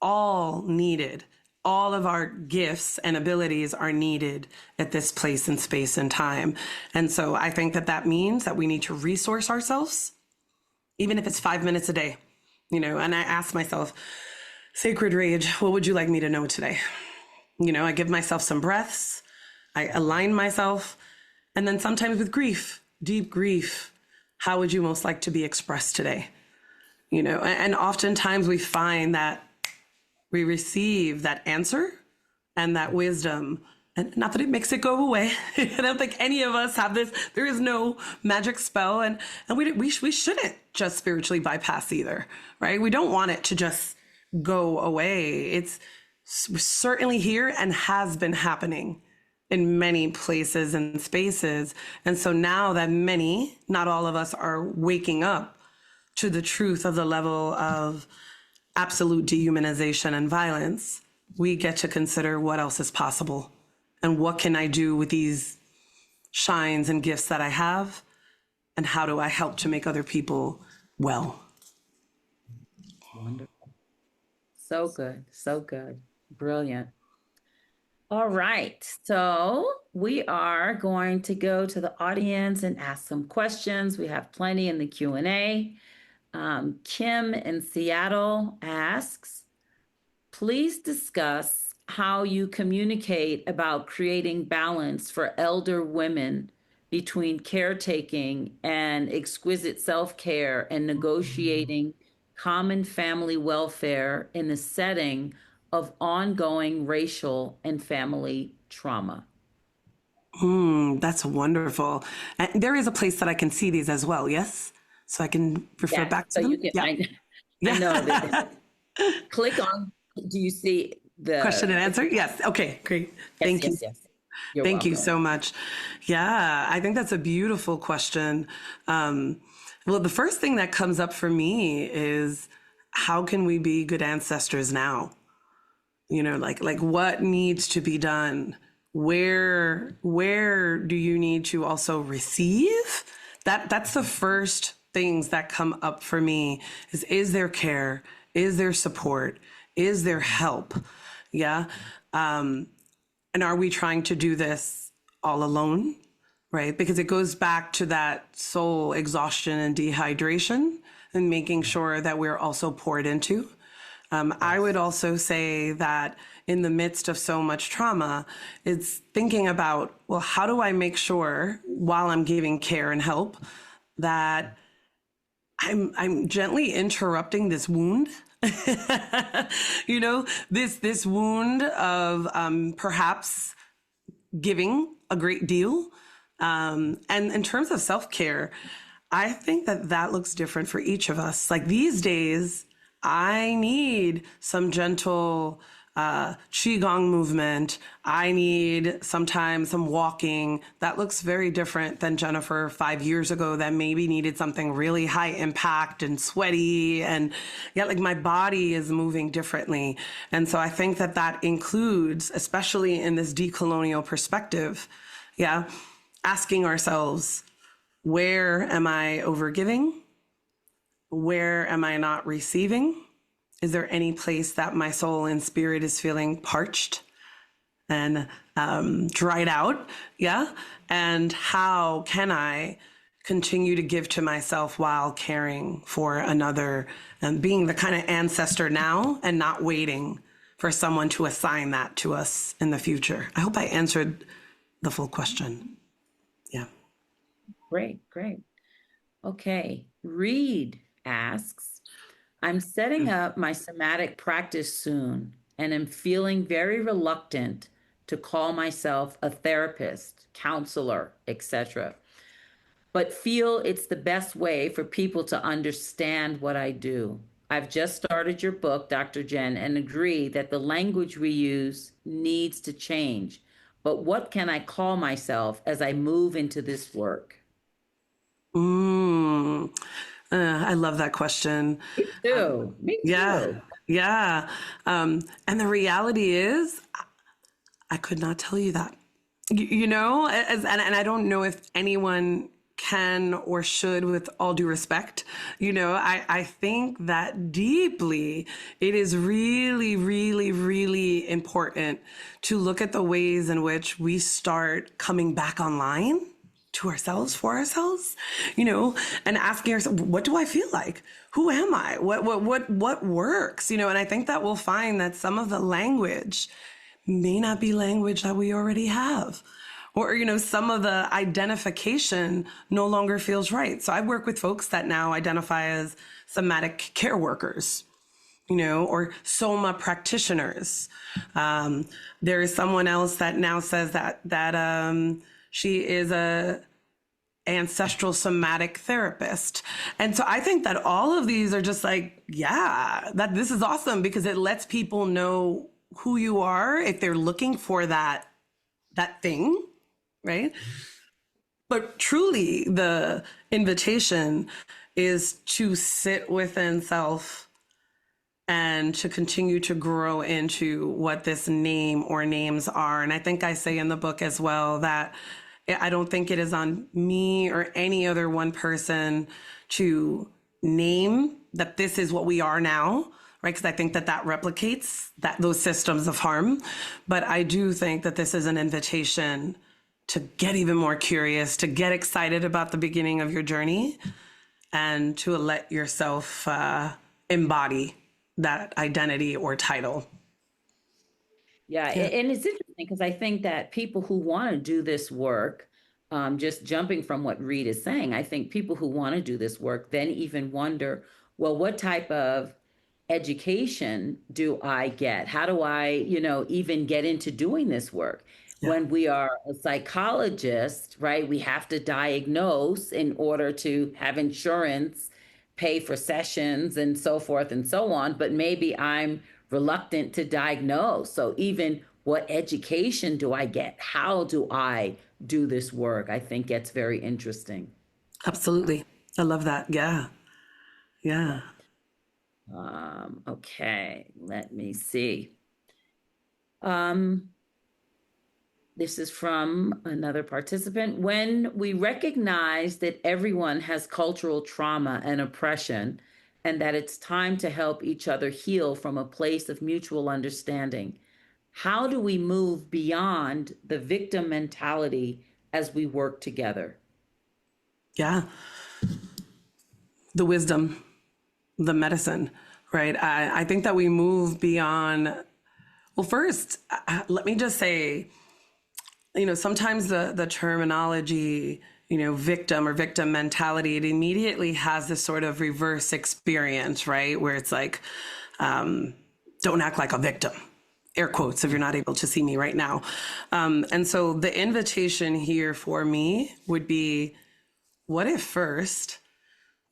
all needed. All of our gifts and abilities are needed at this place and space and time. And so I think that that means that we need to resource ourselves, even if it's 5 minutes a day, and I ask myself, sacred rage, what would you like me to know today? I give myself some breaths, I align myself, and then sometimes with grief, deep grief, how would you most like to be expressed today? And oftentimes we find that we receive that answer and that wisdom. And not that it makes it go away. I don't think any of us have this. There is no magic spell. And we shouldn't just spiritually bypass either, right? We don't want it to just go away. It's certainly here and has been happening in many places and spaces. And so now that many, not all of us, are waking up to the truth of the level of absolute dehumanization and violence, we get to consider what else is possible and what can I do with these shines and gifts that I have, and how do I help to make other people well. Wonderful. So good. So good. Brilliant. All right. So we are going to go to the audience and ask some questions. We have plenty in the Q&A. Kim in Seattle asks, please discuss how you communicate about creating balance for elder women between caretaking and exquisite self-care and negotiating common family welfare in the setting of ongoing racial and family trauma. That's wonderful. And there is a place that I can see these as well, yes? So I can refer Yes, back to so you them? can, Yeah. I know Yeah. that. Click on, do you see Question and the, answer? Yes. Okay, great. yes, Thank you. yes, yes. You're Thank you welcome. so much. Yeah, I think that's a beautiful question. Well, the first thing that comes up for me is, how can we be good ancestors now? Like what needs to be done? Where do you need to also receive? That's the first things that come up for me is there care? Is there support? Is there help? Yeah. And are we trying to do this all alone? Right? Because it goes back to that soul exhaustion and dehydration, and making sure that we're also poured into. I would also say that in the midst of so much trauma, it's thinking about, well, how do I make sure while I'm giving care and help that I'm gently interrupting this wound? This wound of perhaps giving a great deal. And in terms of self-care, I think that that looks different for each of us. Like these days, I need some gentle qigong movement. I need sometimes some walking. That looks very different than Jennifer 5 years ago that maybe needed something really high impact and sweaty. And yeah, like my body is moving differently. And so I think that that includes, especially in this decolonial perspective, yeah, asking ourselves, where am I overgiving? Where am I not receiving? Is there any place that my soul and spirit is feeling parched and dried out? Yeah. And how can I continue to give to myself while caring for another, and being the kind of ancestor now and not waiting for someone to assign that to us in the future? I hope I answered the full question. Yeah. Great, great. Okay. Reed asks, I'm setting up my somatic practice soon and am feeling very reluctant to call myself a therapist, counselor, etc., but feel it's the best way for people to understand what I do. I've just started your book, Dr. Jen, and agree that the language we use needs to change. But what can I call myself as I move into this work? Mm, I love that question. Me too. Me Yeah, too. yeah. And the reality is, I could not tell you that. And I don't know if anyone can or should, with all due respect, I think that deeply it is really, really, really important to look at the ways in which we start coming back online to ourselves, for ourselves, and asking ourselves, what do I feel like? Who am I? What works? And I think that we'll find that some of the language may not be language that we already have. Or, some of the identification no longer feels right. So I work with folks that now identify as somatic care workers, or soma practitioners. There is someone else that now says that she is a ancestral somatic therapist. And so I think that all of these are just like, yeah, that this is awesome because it lets people know who you are if they're looking for that thing, right? But truly the invitation is to sit within self and to continue to grow into what this name or names are. And I think I say in the book as well that I don't think it is on me or any other one person to name that this is what we are now, right? Because I think that replicates those systems of harm. But I do think that this is an invitation to get even more curious, to get excited about the beginning of your journey, and to let yourself embody that identity or title. Yeah, and it's interesting because I think that people who want to do this work, just jumping from what Reed is saying, I think people who want to do this work then even wonder, well, what type of education do I get? How do I, even get into doing this work? Yeah. When we are a psychologist, right, we have to diagnose in order to have insurance, pay for sessions, and so forth and so on. But maybe I'm reluctant to diagnose. So even what education do I get? How do I do this work? I think gets very interesting. Absolutely. I love that. Yeah. Yeah. Okay, let me see. Um, this is from another participant. When we recognize that everyone has cultural trauma and oppression, and that it's time to help each other heal from a place of mutual understanding, how do we move beyond the victim mentality as we work together? Yeah. The wisdom, the medicine, right? I think that we move beyond. Well, first, let me just say, sometimes the terminology, victim or victim mentality, it immediately has this sort of reverse experience, right? Where it's like, don't act like a victim. Air quotes if you're not able to see me right now. And so the invitation here for me would be, what if first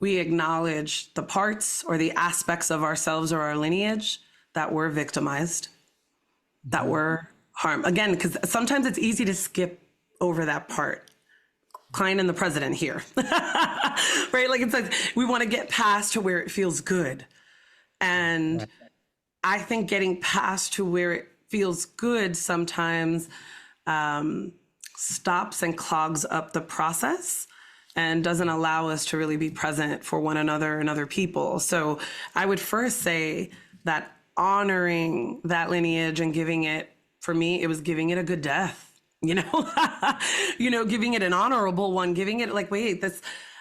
we acknowledge the parts or the aspects of ourselves or our lineage that were victimized, that were harmed? Again, because sometimes it's easy to skip over that part. Klein and the president here, right? Like it's like we want to get past to where it feels good. And right. I think getting past to where it feels good sometimes stops and clogs up the process and doesn't allow us to really be present for one another and other people. So I would first say that honoring that lineage and giving it, for me, it was giving it a good death, giving it an honorable one, giving it like, wait,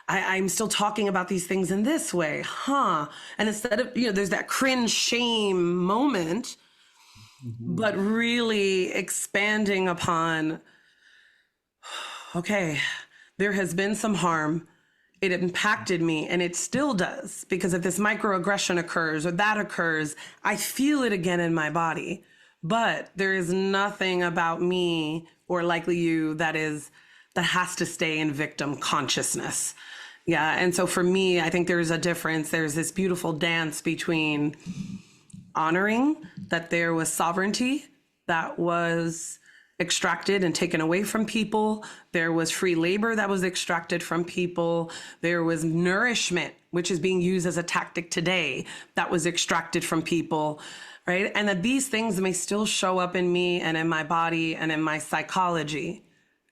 I'm still talking about these things in this way, huh? And instead of, there's that cringe shame moment, but really expanding upon, okay, there has been some harm. It impacted me and it still does, because if this microaggression occurs or that occurs, I feel it again in my body. But there is nothing about me or likely you that has to stay in victim consciousness. Yeah. And so for me, I think there's a difference. There's this beautiful dance between honoring that there was sovereignty that was extracted and taken away from people. There was free labor that was extracted from people. There was nourishment, which is being used as a tactic today, that was extracted from people, right? And that these things may still show up in me and in my body and in my psychology.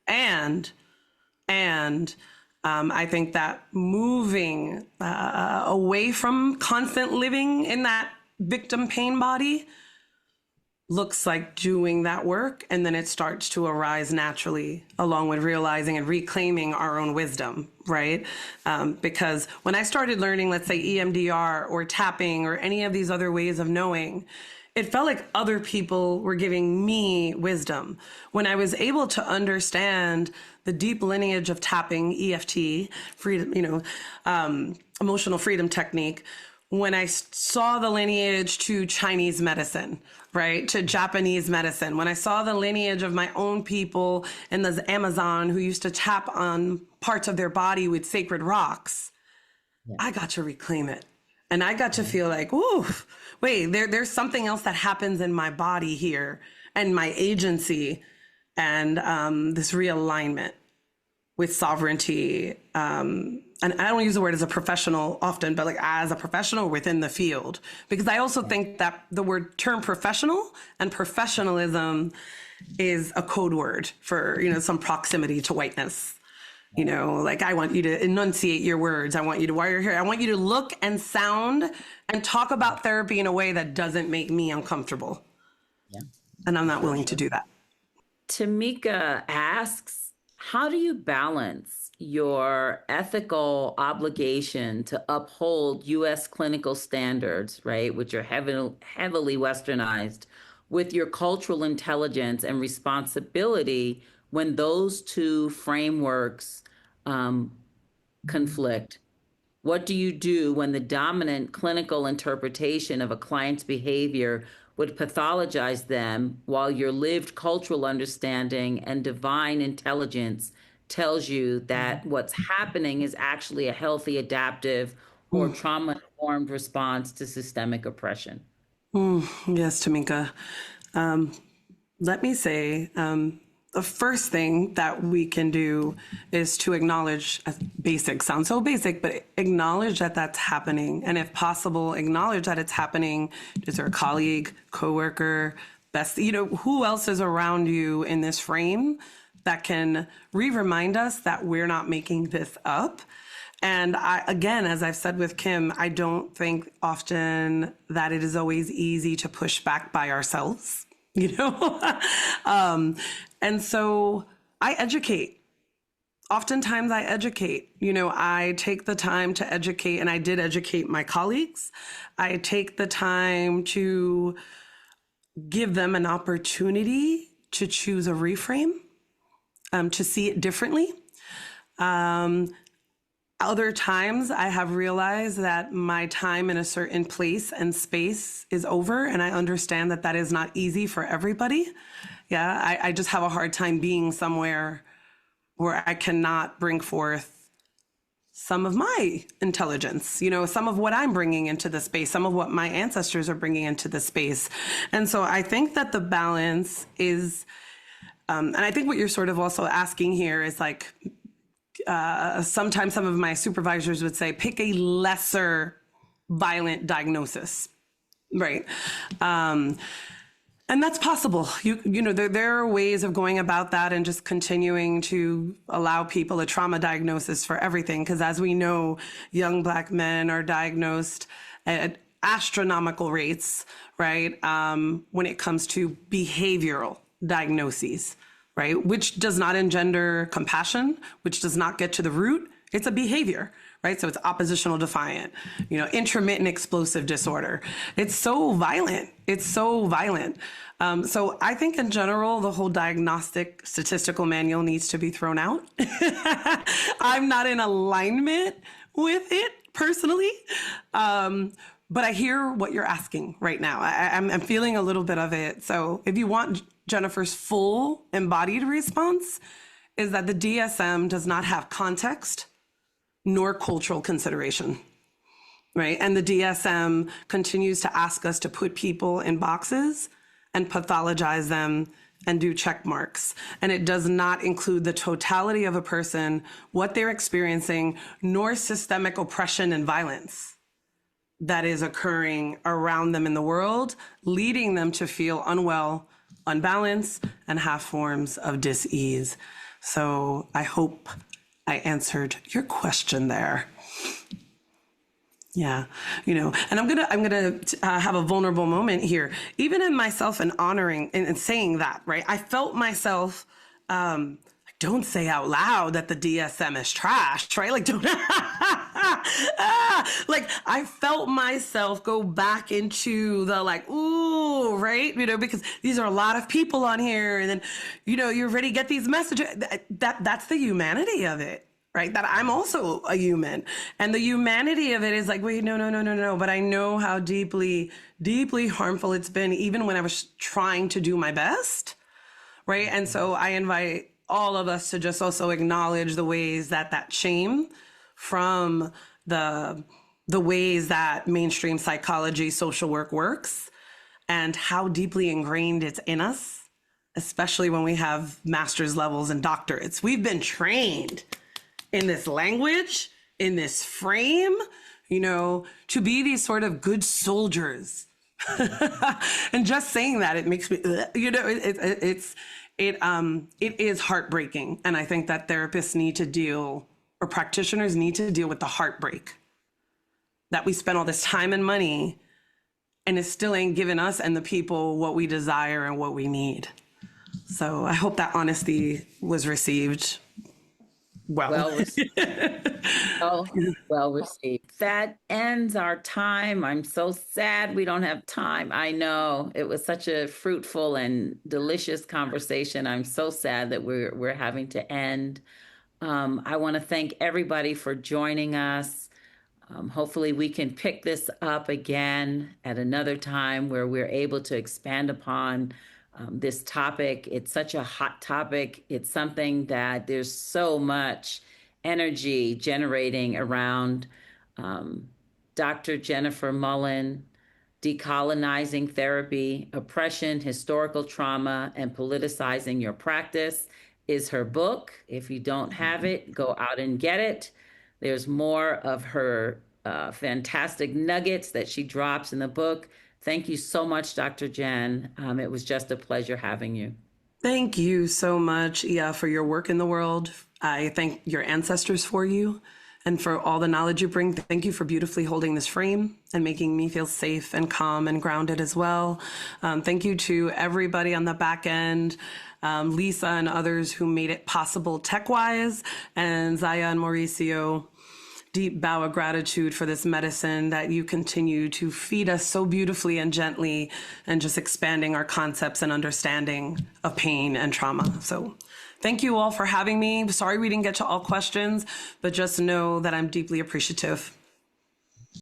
And I think that moving away from constant living in that victim pain body looks like doing that work, and then it starts to arise naturally along with realizing and reclaiming our own wisdom, right? Because when I started learning, let's say EMDR or tapping or any of these other ways of knowing, it felt like other people were giving me wisdom. When I was able to understand the deep lineage of tapping, EFT, freedom, emotional freedom technique, when I saw the lineage to Chinese medicine, right, to Japanese medicine, when I saw the lineage of my own people in the Amazon who used to tap on parts of their body with sacred rocks, Yeah. I got to reclaim it. And I got to feel like, ooh, wait, there's something else that happens in my body here and my agency and this realignment with sovereignty. And I don't use the word as a professional often, but like as a professional within the field, because I also think that the term professional and professionalism is a code word for, some proximity to whiteness. Like I want you to enunciate your words. I want you to, while you're here, I want you to look and sound and talk about therapy in a way that doesn't make me uncomfortable. Yeah. And I'm not willing to do that. Tamika asks, how do you balance your ethical obligation to uphold US clinical standards, right, which are heavily westernized, with your cultural intelligence and responsibility when those two frameworks conflict? What do you do when the dominant clinical interpretation of a client's behavior would pathologize them while your lived cultural understanding and divine intelligence tells you that what's happening is actually a healthy, adaptive, or trauma informed response to systemic oppression? Yes, Tamika. Let me say, the first thing that we can do is to acknowledge, basic sounds so basic, but acknowledge that that's happening. And if possible, acknowledge that it's happening. Is there a colleague, coworker, best, who else is around you in this frame that can remind us that we're not making this up? And again, as I've said with Kim, I don't think often that it is always easy to push back by ourselves, and so I educate. Oftentimes I educate. I take the time to educate, and I did educate my colleagues. I take the time to give them an opportunity to choose a reframe, to see it differently. Other times I have realized that my time in a certain place and space is over, and I understand that that is not easy for everybody. Yeah, I just have a hard time being somewhere where I cannot bring forth some of my intelligence, some of what I'm bringing into the space, some of what my ancestors are bringing into the space. And so I think that the balance is, and I think what you're sort of also asking here is like, sometimes some of my supervisors would say, pick a lesser violent diagnosis, right? And that's possible. There are ways of going about that and just continuing to allow people a trauma diagnosis for everything. Because as we know, young Black men are diagnosed at astronomical rates, right? When it comes to behavioral diagnoses, right? Which does not engender compassion, which does not get to the root. It's a behavior, right? So it's oppositional defiant, intermittent explosive disorder. It's so violent. It's so violent. So I think in general, the whole diagnostic statistical manual needs to be thrown out. I'm not in alignment with it personally. But I hear what you're asking right now. I'm feeling a little bit of it. So if you want Jennifer's full embodied response, is that the DSM does not have context nor cultural consideration, right? And the DSM continues to ask us to put people in boxes and pathologize them and do check marks. And it does not include the totality of a person, what they're experiencing, nor systemic oppression and violence that is occurring around them in the world, leading them to feel unwell, unbalanced, and have forms of dis-ease. So I hope I answered your question there. Yeah, and I'm gonna have a vulnerable moment here, even in myself, and honoring and saying that, right? I felt myself. Don't say out loud that the DSM is trash, right? Like, don't. Like, I felt myself go back into the like, ooh, right? Because these are a lot of people on here, and then, you already get these messages. That's the humanity of it, right? That I'm also a human. And the humanity of it is like, wait, no, no, no, no, no. But I know how deeply, deeply harmful it's been, even when I was trying to do my best, right? And so I invite all of us to just also acknowledge the ways that shame from the ways that mainstream psychology, social work works, and how deeply ingrained it's in us, especially when we have master's levels and doctorates. We've been trained in this language, in this frame, to be these sort of good soldiers. And just saying that, it makes me, it is heartbreaking. And I think that therapists need to deal, or practitioners need to deal with the heartbreak that we spend all this time and money, and it still ain't giving us and the people what we desire and what we need. So I hope that honesty was received well. Well received. Oh, well received. That ends our time. I'm so sad we don't have time. I know it was such a fruitful and delicious conversation. I'm so sad that we're having to end. I want to thank everybody for joining us. Hopefully, we can pick this up again at another time where we're able to expand upon this topic. It's such a hot topic. It's something that there's so much energy generating around. Dr. Jennifer Mullan, Decolonizing Therapy, Oppression, Historical Trauma, and Politicizing Your Practice is her book. If you don't have it, go out and get it. There's more of her fantastic nuggets that she drops in the book. Thank you so much, Dr. Jen. It was just a pleasure having you. Thank you so much, Iya, for your work in the world. I thank your ancestors for you and for all the knowledge you bring. Thank you for beautifully holding this frame and making me feel safe and calm and grounded as well. Thank you to everybody on the back end, Lisa and others who made it possible tech-wise, and Zaya and Mauricio. Deep bow of gratitude for this medicine that you continue to feed us so beautifully and gently, and just expanding our concepts and understanding of pain and trauma. So thank you all for having me. Sorry we didn't get to all questions, but just know that I'm deeply appreciative.